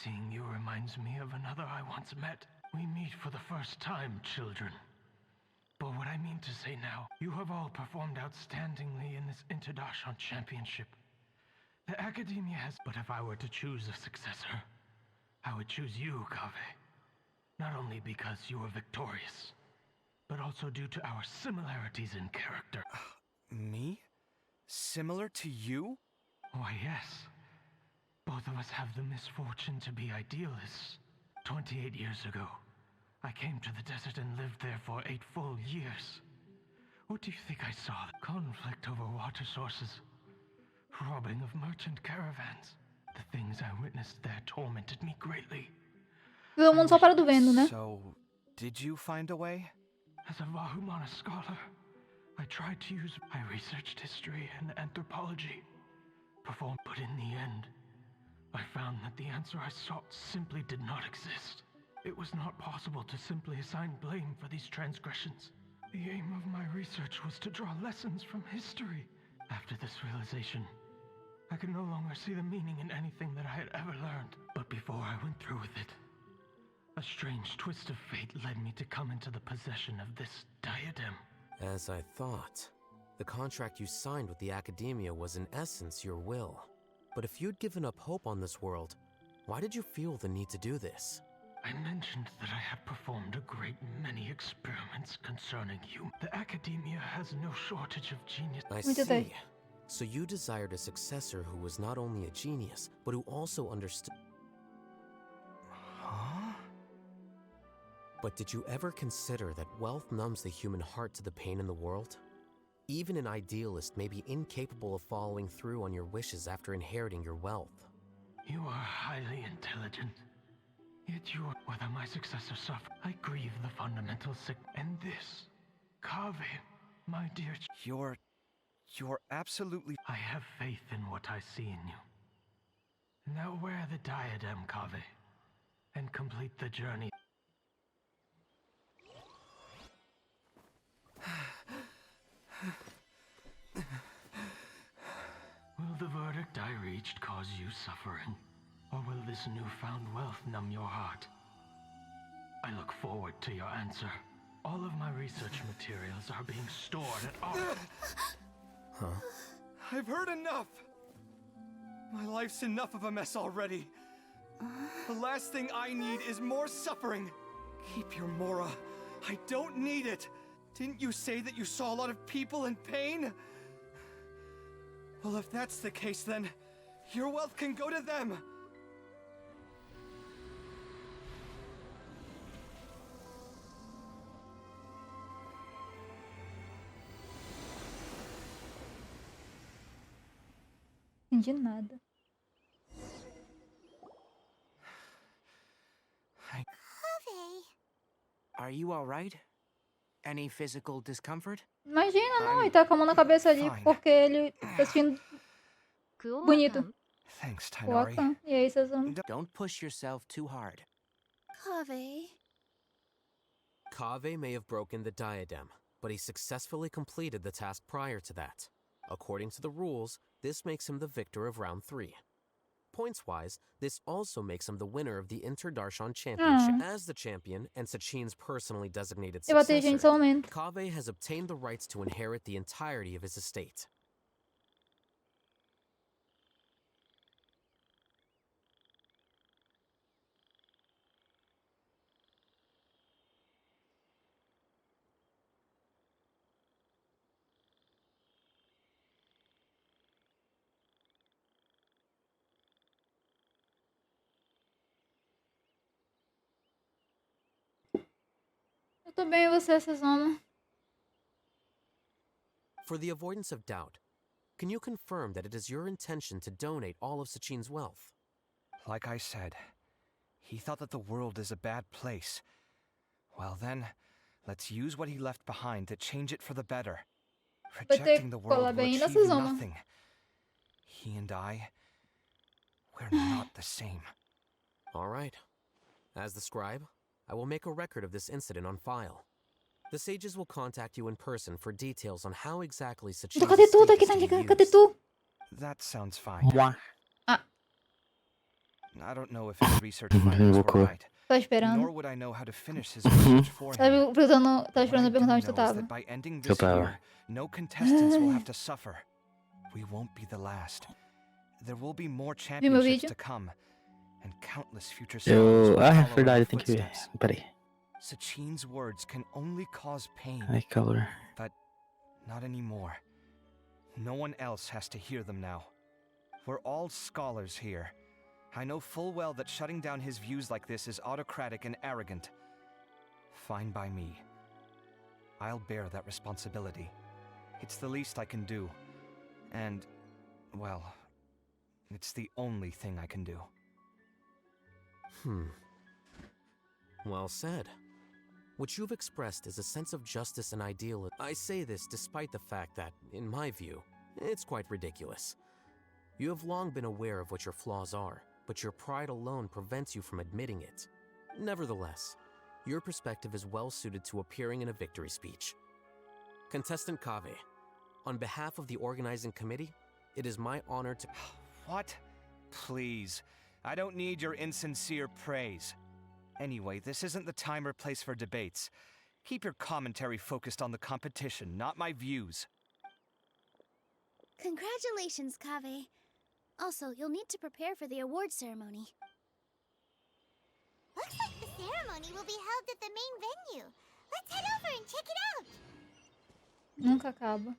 Seeing you reminds me of another I once met. We meet for the first time, children. But what I mean to say now, you have all performed outstandingly in this Interdarshan Championship. The Academia has... But if I were to choose a successor, I would choose you, Kaveh. Not only because you were victorious, but also due to our similarities in character. Me? Similar to you? Why, yes. Both of us have the misfortune to be idealists. 28 years ago, I came to the desert and lived there for 8 full years. What do you think I saw? Conflict over water sources, robbing of merchant caravans. The things I witnessed there tormented me greatly. Todo mundo só para do vendo, né? So, did you find a way? As a Vahumana scholar, I tried to use... I researched history and anthropology, but in the end, I found that the answer I sought simply did not exist. It was not possible to simply assign blame for these transgressions. The aim of my research was to draw lessons from history. After this realization, I could no longer see the meaning in anything that I had ever learned. But before I went through with it, a strange twist of fate led me to come into the possession of this diadem. As I thought, the contract you signed with the Academia was in essence your will. But if you'd given up hope on this world, why did you feel the need to do this? I mentioned that I had performed a great many experiments concerning you. The Academia has no shortage of genius. I see. So you desired a successor who was not only a genius, but who also understood... Huh? But did you ever consider that wealth numbs the human heart to the pain in the world? Even an idealist may be incapable of following through on your wishes after inheriting your wealth. You are highly intelligent. Yet whether my successor suffer, I grieve the fundamental sick. And this, Kaveh, my dear... You're absolutely... I have faith in what I see in you. Now wear the diadem, Kaveh, and complete the journey. Will the verdict I reached cause you suffering? Or will this newfound wealth numb your heart? I look forward to your answer. All of my research materials are being stored at our... Huh? I've heard enough! My life's enough of a mess already. The last thing I need is more suffering. Keep your Mora. I don't need it. Didn't you say that you saw a lot of people in pain? Well, if that's the case, then your wealth can go to them. Entendi nada. Kaveh. Are you alright? Any physical discomfort? Imagina, não, ele tá com a mão na cabeça ali porque ele tá sentindo bonito. Thanks, O Tainari. Akan. E aí, Sazuma? Don't push yourself too hard. Kaveh. Kaveh may have broken the diadem, but he successfully completed the task prior to that. According to the rules, this makes him the victor of round 3. Points-wise, this also makes him the winner of the Inter-Darshan Championship. As the champion and Sachin's personally designated Eu bati gente successor, somente. Kaveh has obtained the rights to inherit the entirety of his estate. Eu tô bem, e você, Sazuma? For the avoidance of doubt, can you confirm that it is your intention to donate all of Sachin's wealth? Like I said, he thought that the world is a bad place. Well then, let's use what he left behind to change it for the better. Rejecting the world will achieve nothing. He and I, we're not the same. All right. As the scribe, I will make a record of this incident on file. The sages will contact you in person for details on how exactly Sachin's Cadê tu? estate Daqui, is to be Tandika, cadê used. tu? That sounds fine. Ah. I don't know if his research findings were right. Tô esperando. Nor would I know how to finish his research for him. Tava esperando eu perguntar onde tu Knows tava. that by ending this year, no contestants will have to suffer. We won't be the last. There will be more championships to come, and countless future stars will follow in verdade, our tem que ver. footsteps. Peraí. Sachin's words can only cause pain. Ai, calor. But not anymore. No one else has to hear them now. We're all scholars here. I know full well that shutting down his views like this is autocratic and arrogant. Fine by me. I'll bear that responsibility. It's the least I can do. And, well, it's the only thing I can do. Well said. What you've expressed is a sense of justice and idealism. I say this despite the fact that, in my view, it's quite ridiculous. You have long been aware of what your flaws are, but your pride alone prevents you from admitting it. Nevertheless, your perspective is well suited to appearing in a victory speech. Contestant Kaveh, on behalf of the organizing committee, it is my honor to— What? Please. I don't need your insincere praise. Anyway, this isn't the time or place for debates. Keep your commentary focused on the competition, not my views. Congratulations, Kaveh. Also, you'll need to prepare for the award ceremony. Looks like the ceremony will be held at the main venue. Let's head over and check it out. Nunca acaba.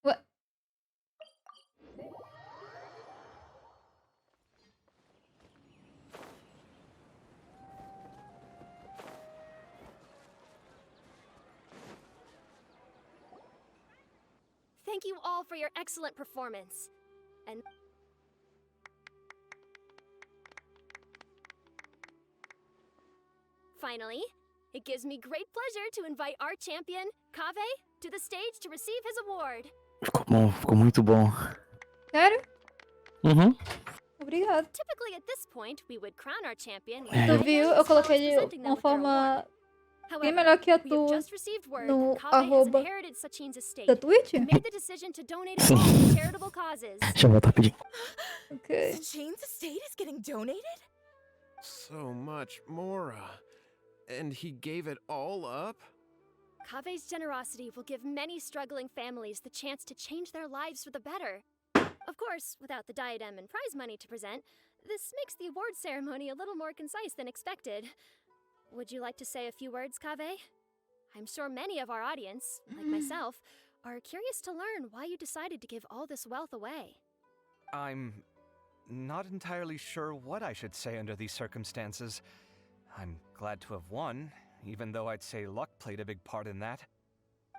Ué. Thank you all for your excellent performance. And finally, it gives me great pleasure to invite our champion, Kaveh, to the stage to receive his award. Ficou bom, ficou muito bom. Sério? Uhum. Obrigada. Typically at this point, we would crown our champion. Tu viu? Eu coloquei ele de uma forma bem melhor que a tua no arroba da Twitch. Made the decision to donate it all to charitable causes. Deixa eu voltar rapidinho. Okay. Sachine's estate is getting donated? So much, Mora. And he gave it all up? Kaveh's generosity will give many struggling families the chance to change their lives for the better. Of course, without the diadem and prize money to present, this makes the award ceremony a little more concise than expected. Would you like to say a few words, Kaveh? I'm sure many of our audience, like myself, are curious to learn why you decided to give all this wealth away. I'm not entirely sure what I should say under these circumstances. I'm glad to have won, even though I'd say luck played a big part in that.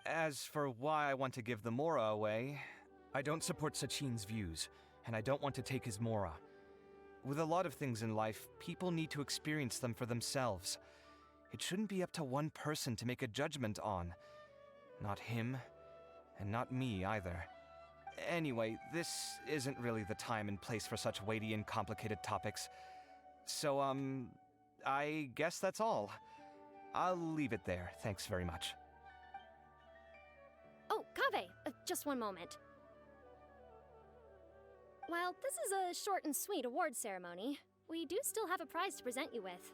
As for why I want to give the Mora away, I don't support Sachin's views, and I don't want to take his Mora. With a lot of things in life, people need to experience them for themselves. It shouldn't be up to one person to make a judgment on. Not him, and not me either. Anyway, this isn't really the time and place for such weighty and complicated topics. So, I guess that's all. I'll leave it there. Thanks very much. Oh, Kaveh, just one moment. While this is a short and sweet award ceremony, we do still have a prize to present you with.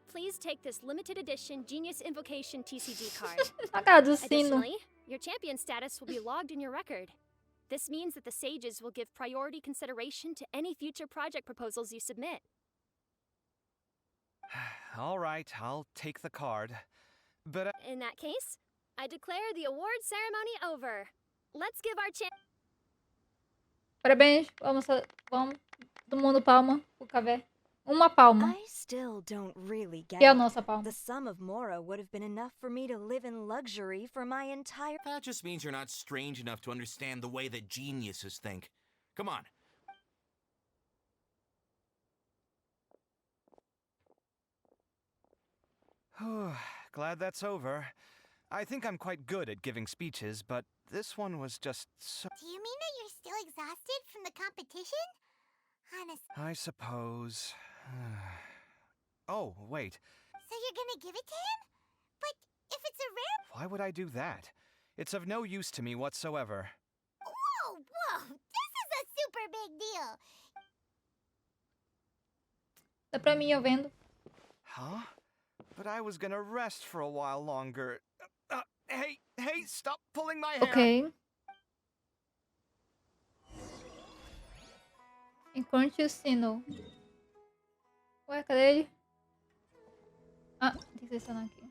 Please take this limited edition Genius Invocation TCG card. A cara do sino. Additionally, your champion status will be logged in your record. This means that the sages will give priority consideration to any future project proposals you submit. All right, I'll take the card. But In that case, I declare the award ceremony over. Let's give our Parabéns. Vamos. Todo mundo palma pro Kaveh. Uma palma. I still don't really get Que é a it. nossa palma. The sum of Mora would have been enough for me to live in luxury for my entire... That just means you're not strange enough to understand the way that geniuses think. Come on. Glad that's over. I think I'm quite good at giving speeches, but this one was just so... Do you mean that you're still exhausted from the competition? Honestly. I suppose... Oh, wait. So you're gonna give it to him? But if it's a rare... Why would I do that? It's of no use to me whatsoever. Whoa, whoa! This is a super big deal! Dá pra mim, eu vendo. Huh? But I was gonna rest for a while longer. Hey, stop pulling my hair! Ok. Encontre o sino. Ué, cadê ele? Ah, tem que selecionar aqui.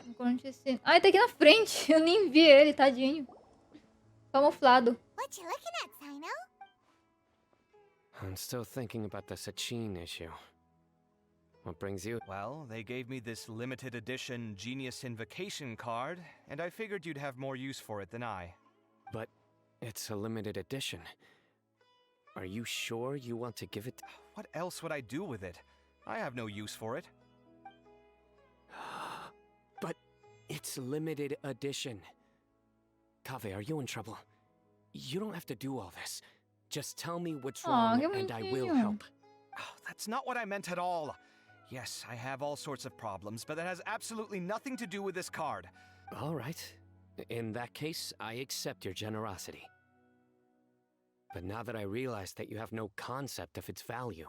Encontre o sino. Ah, ele tá aqui na frente. Eu nem vi ele, tadinho. Camuflado. What you looking at, Sino? I'm still thinking about the Sachin issue. What brings you? Well, they gave me this limited edition Genius Invocation card, and I figured you'd have more use for it than I. But it's a limited edition. Are you sure you want to give it? What else would I do with it? I have no use for it. But it's limited edition. Kaveh, are you in trouble? You don't have to do all this. Just tell me what's wrong and I will help. Oh, that's not what I meant at all. Yes, I have all sorts of problems, but that has absolutely nothing to do with this card. All right. In that case, I accept your generosity. But now that I realize that you have no concept of its value,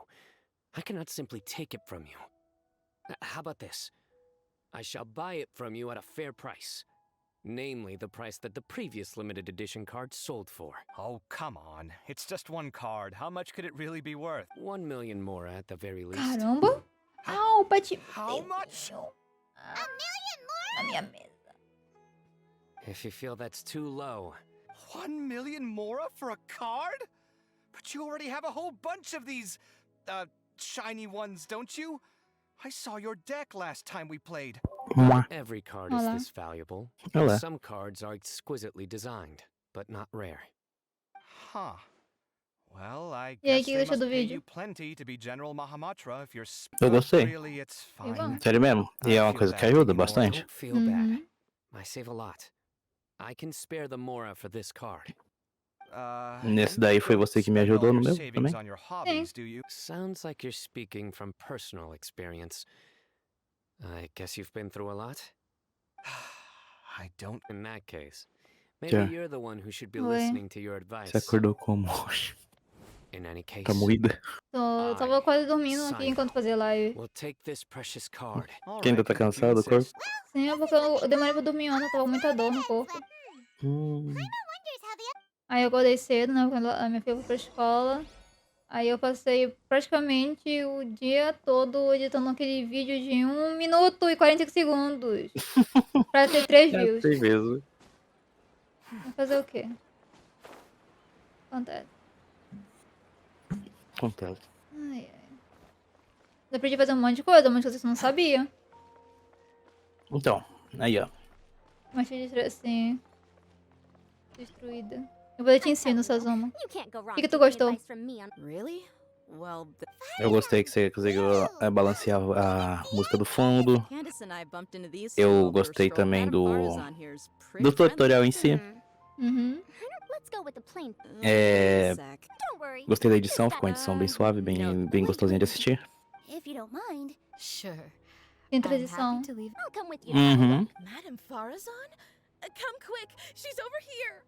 I cannot simply take it from you. How about this? I shall buy it from you at a fair price. Namely, the price that the previous limited edition card sold for. Oh, come on. It's just one card. How much could it really be worth? 1 million more at the very least. Caramba! Au, bati. How much? A million more? Na minha mesa. If you feel that's too low. 1 million Mora for a card? But you already have a whole bunch of these, shiny ones, don't you? I saw your deck last time we played. Every card is this valuable. Olá. Some cards are exquisitely designed, but not rare. Huh. Well, I E aí, guess que they achou must do pay vídeo? you plenty to be General Mahamatra if you're... Eu gostei. Really, it's fine. Sério mesmo? E é uma coisa que ajuda bastante. Don't feel bad. I save a lot. I can spare the Mora for this card. Nesse daí foi você que me ajudou no meu também? Sounds like you're speaking from personal experience. I guess you've been through a lot? I don't... In that case, maybe Yeah. you're the one who should be Oi. listening to your advice. Você acordou como? In any case, Tá moída? Eu tava quase dormindo aqui enquanto fazia live. we'll take this precious card. Quem ainda tá cansado do corpo? Sim, é porque eu demorei pra dormir ontem, eu tava com muita dor no corpo. Aí eu acordei cedo, né? Quando a minha filha foi pra escola. Aí eu passei praticamente o dia todo editando aquele vídeo de 1 minuto e 45 segundos. Pra ter 3 views. Sei mesmo. Vou fazer o quê? Acontece. Acontece. Ai, ai. Eu aprendi a fazer um monte de coisa que vocês não sabiam. Então, aí ó. Mas assim. Destruída. Eu vou te ensino, Sazuma. O que tu gostou? Really? Well, Eu gostei que você conseguiu balancear a música do fundo. Candace and I bumped into these two Eu while we were gostei strolling também out, and do Farazan here's pretty do tutorial em si. Uhum. Let's go with the plain. É, Don't worry. gostei da edição, ficou uma edição bem suave, bem gostosinha de assistir. If you don't mind. Sure. Tem I'm transição. happy to leave. I'll come with you. Uhum. Madam Farazan? Come quick. She's over here.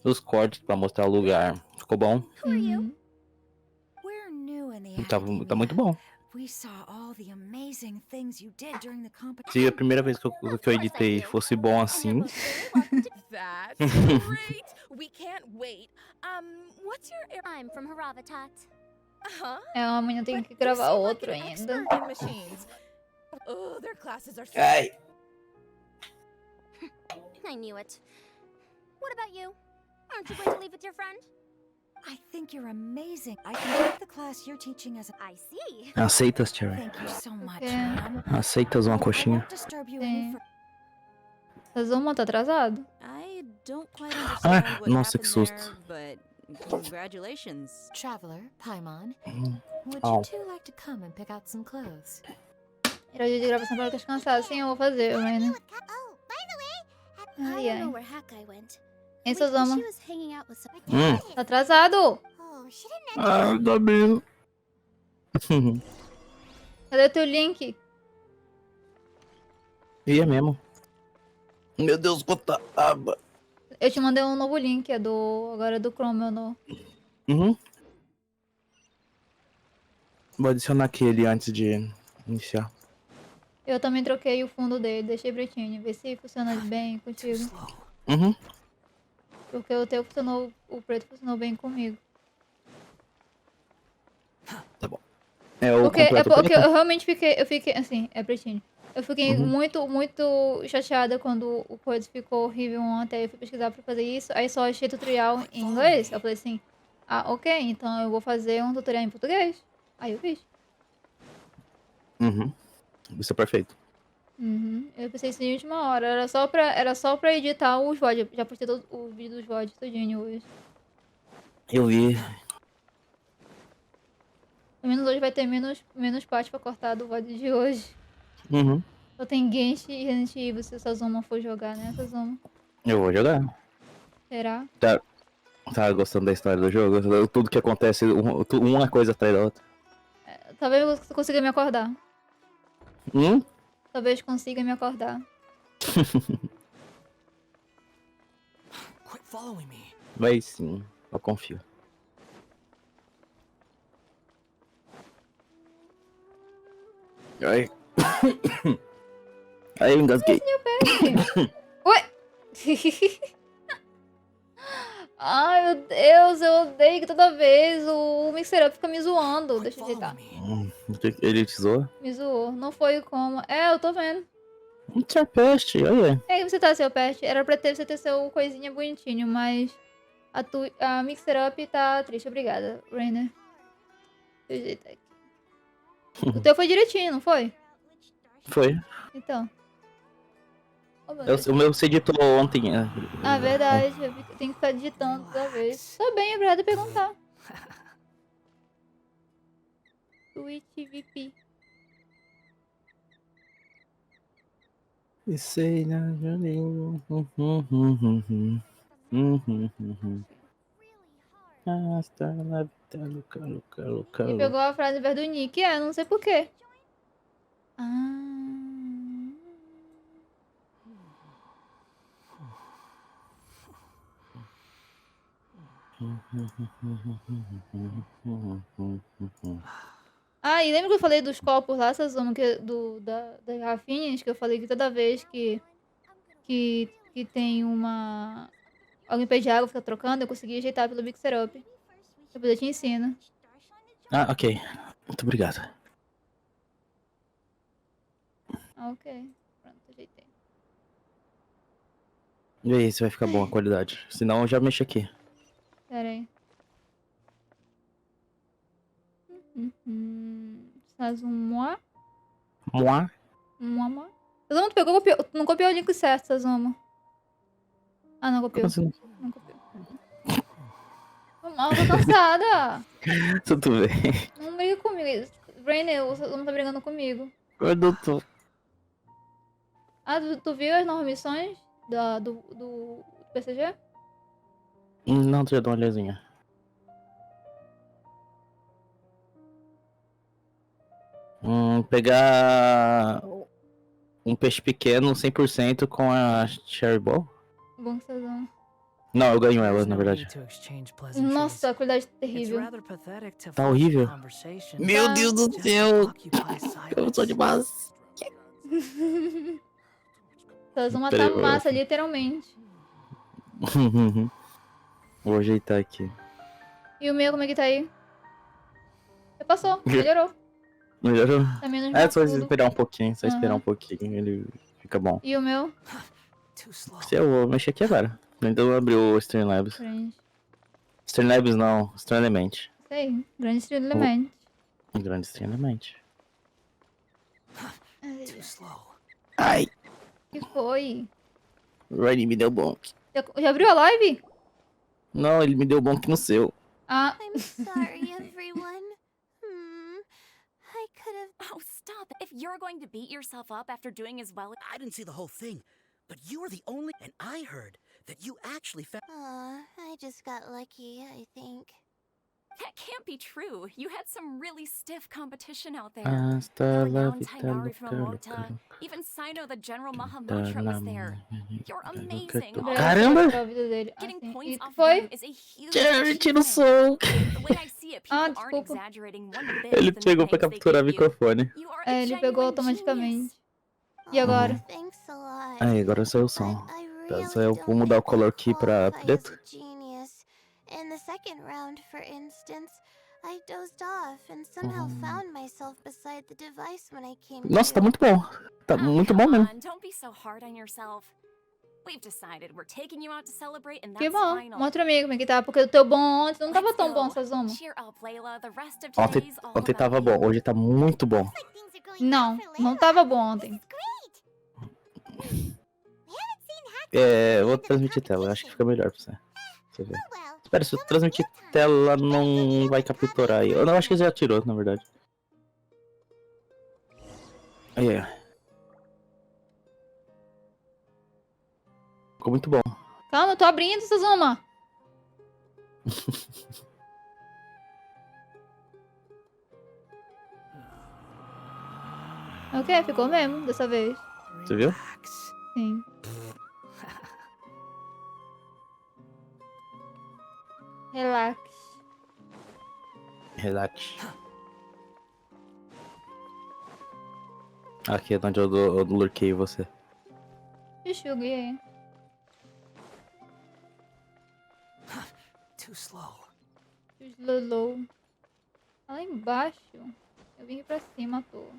Os cortes pra mostrar o lugar. Ficou bom. Uhum. We're new in the Tá muito bom. We saw all the amazing things you did during the competition. Se a primeira vez que eu editei fosse bom assim. That's great. We can't wait. What's your... I'm from Haravatat. Uh-huh. É, amanhã tem que gravar outro ainda. Expert in machines. Oh, their classes are so... Ai. I knew it. What about you? Aren't you going to leave with your friend? I think you're amazing. I can take the class you're teaching as a... I see. Aceitas, Cherry? Thank you so much, É. ma'am. Aceitas uma coxinha? Disturb you Sim. any fur- Resumo, tá atrasado? I don't quite understand what nossa, que happened susto. there, but congratulations. Traveler, Paimon. Would Oh. you two like to come and pick out some clothes? Era o dia de gravação pra descansar. Sim, eu vou fazer, Rainer. Oh, by the way, I Ai, don't know ai. where Hakai went. Hein, Wait, Sazoma? she was hanging out with some... Tá atrasado! oh, shouldn't Ah, tá bem. Cadê o teu link? E é mesmo. Meu Deus, quanta aba. Eu te mandei um novo link, agora é do Chrome, eu não... Uhum. Vou adicionar aquele antes de iniciar. Eu também troquei o fundo dele, deixei pretinho. Vê se funciona bem contigo. Uhum. Porque o teu funcionou, o preto funcionou bem comigo. É o Porque, completo porque preto? eu realmente fiquei, assim, é pretinho. Eu fiquei muito chateada quando o coisa ficou horrível ontem. Aí eu fui pesquisar pra fazer isso. Aí só achei tutorial em inglês. Eu falei assim, ah, ok, então eu vou fazer um tutorial em português. Aí eu fiz. Uhum. Isso é perfeito. Uhum. Eu pensei isso de última hora. Era só pra editar os VOD. Já postei todo o vídeo dos VOD todinho hoje. Eu vi. Pelo menos hoje vai ter menos parte pra cortar do VOD de hoje. Uhum. Só tem Genshin e Resident Evil se o Sazoma for jogar, né, Sazoma? Eu vou jogar. Será? Tá gostando da história do jogo? Tudo que acontece, uma coisa atrás da outra. Talvez eu consiga me acordar. Talvez consiga me acordar. Quit following me. Vai sim, eu confio. Ai. Aí eu engasguei. Ué! Ai, meu Deus, eu odeio que toda vez o Mixer Up fica me zoando. Deixa eu ajeitar. Ele te zoa? Me zoou. Não foi como. É, eu tô vendo. Seu peste, olha. É, você tá, seu peste. Era pra você ter seu coisinha bonitinho, mas a Mixer Up tá triste. Obrigada, Rainer. Deixa eu ajeitar aqui. O teu foi direitinho, não foi? Foi. Então. Oh, meu Deus. O meu se editou ontem. Ah, verdade. Eu tenho que ficar digitando toda vez. Tá bem, obrigada por perguntar. Twitch VP. Sei na Julinho. Hasta la vida, Luca. E pegou a frase em vez do Nick. É, não sei porquê. Ah, e lembra que eu falei dos copos lá, Sazoma, das garrafinhas, que eu falei que toda vez que tem alguém pede água, fica trocando, eu consegui ajeitar pelo Mixer Up. Depois eu te ensino. Ah, ok. Muito obrigado. Ah, ok. Pronto, ajeitei. E aí, se vai ficar bom a qualidade. Senão eu já mexo aqui. Pera aí. Sazuma. Moá? Sazuma, tu não copiou o link certo, Sazuma. Ah, não copiou. Como assim? Não copiou. Mal, tô cansada. Tudo bem. Não briga comigo. Rainer, o Sazuma tá brigando comigo. Eu não tô. Ah, tu viu as novas missões do PCG? Não, deixa eu dar uma olhadinha. Pegar um peixe pequeno 100% com a Cherry Ball? Bom que Sazuma. Não, eu ganho ela, na verdade. Nossa, a qualidade terrível. Tá horrível. Meu Deus do céu! Eu sou de base. Sazuma Peraí, tá massa, literalmente. Vou ajeitar aqui. E o meu, como é que tá aí? Já passou, melhorou. Melhorou? Tá menos É, só maçudo. esperar um pouquinho, Aham. um pouquinho, ele fica bom. E o meu? Se eu vou mexer aqui agora. Ainda não abriu o Streamlabs. Grande. Streamlabs não, Stream Element. Isso aí, grande estilo element. Grande Stream Element. Ai. Ai, Que foi? o Rainy me deu bonk. Já abriu a live? Não, ele me deu bonk no seu. Ah. I'm sorry, everyone. I could have. Oh, stop. If you're going to beat yourself up after doing as well. I didn't see the whole thing, but you were the only. And I heard that you actually found. I just got lucky, I think. That can't be true. You had some really stiff competition out there. Hasta la Renowned vista, Tainari from loca, Amota. Even Sino, the General Mahamudra, was there. You're amazing. Caramba! Getting points off foi? them is a huge Jerry, tira o som. The way I see it, people aren't desculpa. exaggerating one bit Ele with the pegou pra nicknames they capturar o give you. microfone. You are É, a ele pegou genuine automaticamente. genius. E agora? Thanks a lot. Aí, agora saiu o som. Só eu vou mudar o color aqui pra preto. Genius. In the second round, for instance, I dozed off and somehow found myself beside the device when I came Nossa, tá to. muito bom. Tá muito bom mesmo. Don't be so hard on yourself. We've decided we're taking you out to celebrate and Que that's bom. final. Mostra amigo como é que tá, porque o teu bom ontem não tava tão bom, Sazuma. Cheer up, Layla. The rest of Ontem, today's all ontem about tava you. bom, hoje tá muito bom. Não, não tava bom ontem. É, eu vou transmitir tela, eu acho que fica melhor pra você. Você ver. Espera, se eu transmitir tela não vai capturar aí. Eu não acho que já tirou, na verdade. Aí, aí. Ficou muito bom. Calma, eu tô abrindo, Sazuma. Ok, ficou mesmo, dessa vez. Você viu? Sim. Relax. Relax. Aqui é onde eu lurkei você. Enxugue aí. Too slow. Slow. Lá embaixo. Eu vim aqui pra cima à toa.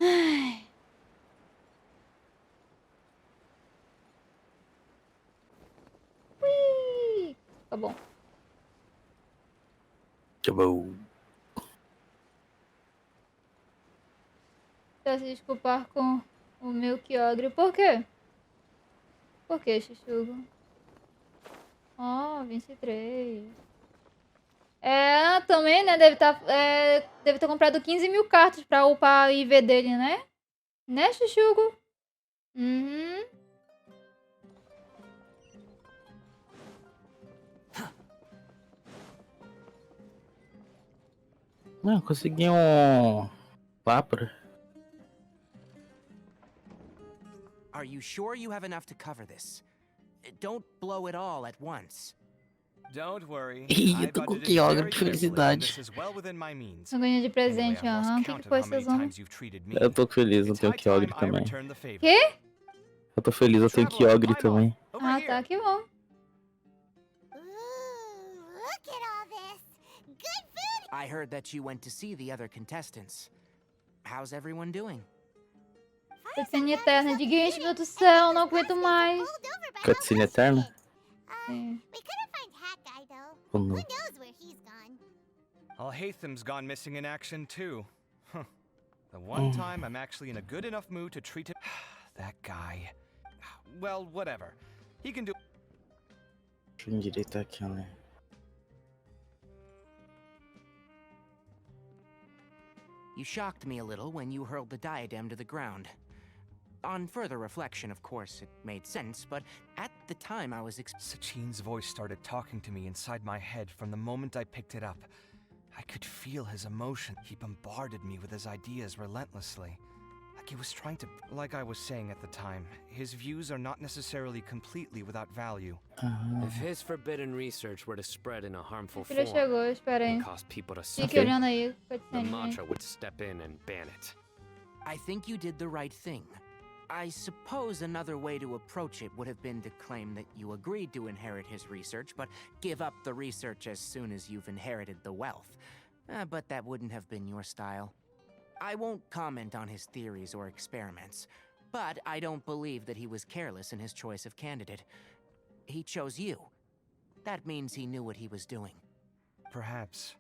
Ai. Ui. Tá bom. Tá bom. Quero se desculpar com o meu Kyogre. Por quê? Por que, Chuchugo? Ó, 23. É, também, né? Deve ter comprado 15 mil cartas pra upar o IV dele, né? Né, Chuchugo? Uhum. Não, consegui um Vapor. Are you sure you have enough to cover this? Don't blow it all at once. Don't worry. Ih, eu tô com Kyogre, que felicidade. Eu ganhei de presente, aham. O que foi, Sazuma? Eu tô feliz, eu tenho Kyogre também. Quê? Eu tô feliz, eu tenho Kyogre também. Ah, tá, que bom. I heard that you went to see the other contestants. How's everyone doing? Cutscene eterna de Genshin, meu Deus do céu, não aguento mais. Cutscene eterna? Sim. Oh, não. Alhaitham's gone missing in action too. Huh. The one time I'm actually in a good enough mood to treat him. That guy. Well, whatever. He can do. Deixa eu endireitar aqui, né? You shocked me a little when you hurled the diadem to the ground. On further reflection, of course, it made sense, but at the time I was Sachin's voice started talking to me inside my head from the moment I picked it up. I could feel his emotion. He bombarded me with his ideas relentlessly. Like he was trying to... Like I was saying at the time, his views are not necessarily completely without value. If his forbidden research were to spread in a harmful Ele form chegou, espera aí. and cause people to Fique suffer, olhando aí. the Cutscene, Matra gente. would step in and ban it. I think you did the right thing. I suppose another way to approach it would have been to claim that you agreed to inherit his research, but give up the research as soon as you've inherited the wealth. But that wouldn't have been your style. I won't comment on his theories or experiments, but I don't believe that he was careless in his choice of candidate. He chose you. That means he knew what he was doing. Perhaps.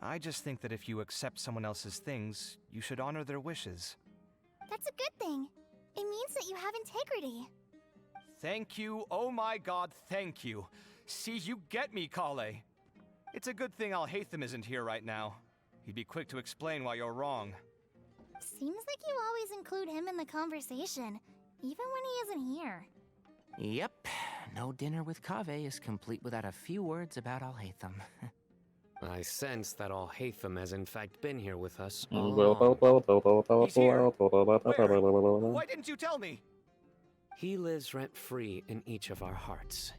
I just think that if you accept someone else's things, you should honor their wishes. That's a good thing. It means that you have integrity. Thank you, oh my god, thank you. See, you get me, Kale. It's a good thing Alhaitham isn't here right now. He'd be quick to explain why you're wrong. Seems like you always include him in the conversation, even when he isn't here. Yep, no dinner with Kaveh is complete without a few words about Alhaitham. I sense that Alhaitham has in fact been here with us He's all here? along. Why didn't you tell me? He lives rent-free in each of our hearts.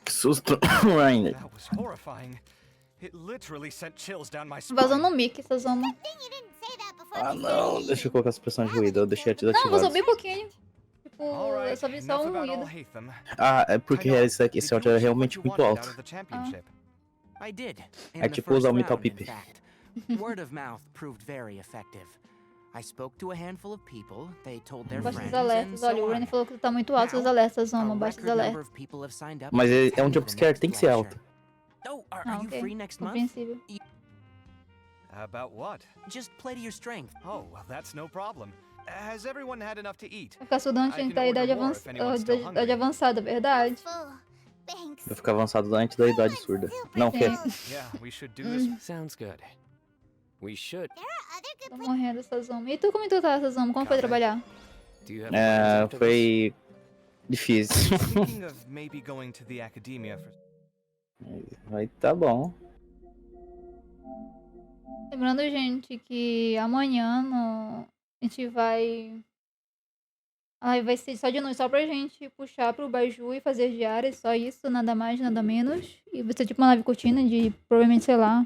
Que susto, Rainer. That was horrifying. It literally sent chills down my spine. Vazou no mic, essa zoma. Ah, não. Deixa eu colocar a supressão de ruído. Eu deixei Não, vazou desativado. bem pouquinho. Tipo, eu só vi só um ruído. Ah, é porque esse áudio é realmente muito alto. I did. É In the tipo first usar o Metal round, in Pipe. fact. Word of mouth proved very effective. I spoke to a handful of people, they told their Baixa os friends, and alertas. Olha, so o on. Rainer falou que tá muito alto os alertas, A Zoma. Baixa os record number alertas. of people have signed up Mas to é um attend the jumpscare, next tem que ser lecture. alto. Oh, are Ah, you ok. free next month? Compreensível. About what? Just play to your strength. Oh, well, that's no problem. Has everyone had enough to eat? O caçudão tinha que ter a idade avançada, verdade. Vai ficar avançado antes da idade surda. Não, quer. Yeah, we should do this. Sounds good. We should. Tô morrendo essa Zoma. E tu, como tu tá, essa Zoma? Como foi trabalhar? Do you have plans after this? Foi difícil. Thinking of maybe going to the academia for... Vai tá bom. Lembrando, gente, que amanhã a gente vai... Ai, vai ser só de noite, só pra gente puxar pro Baju e fazer diárias, só isso, nada mais, nada menos. E vai ser tipo uma live curtina de, provavelmente, sei lá,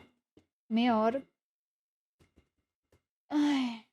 meia hora. Ai...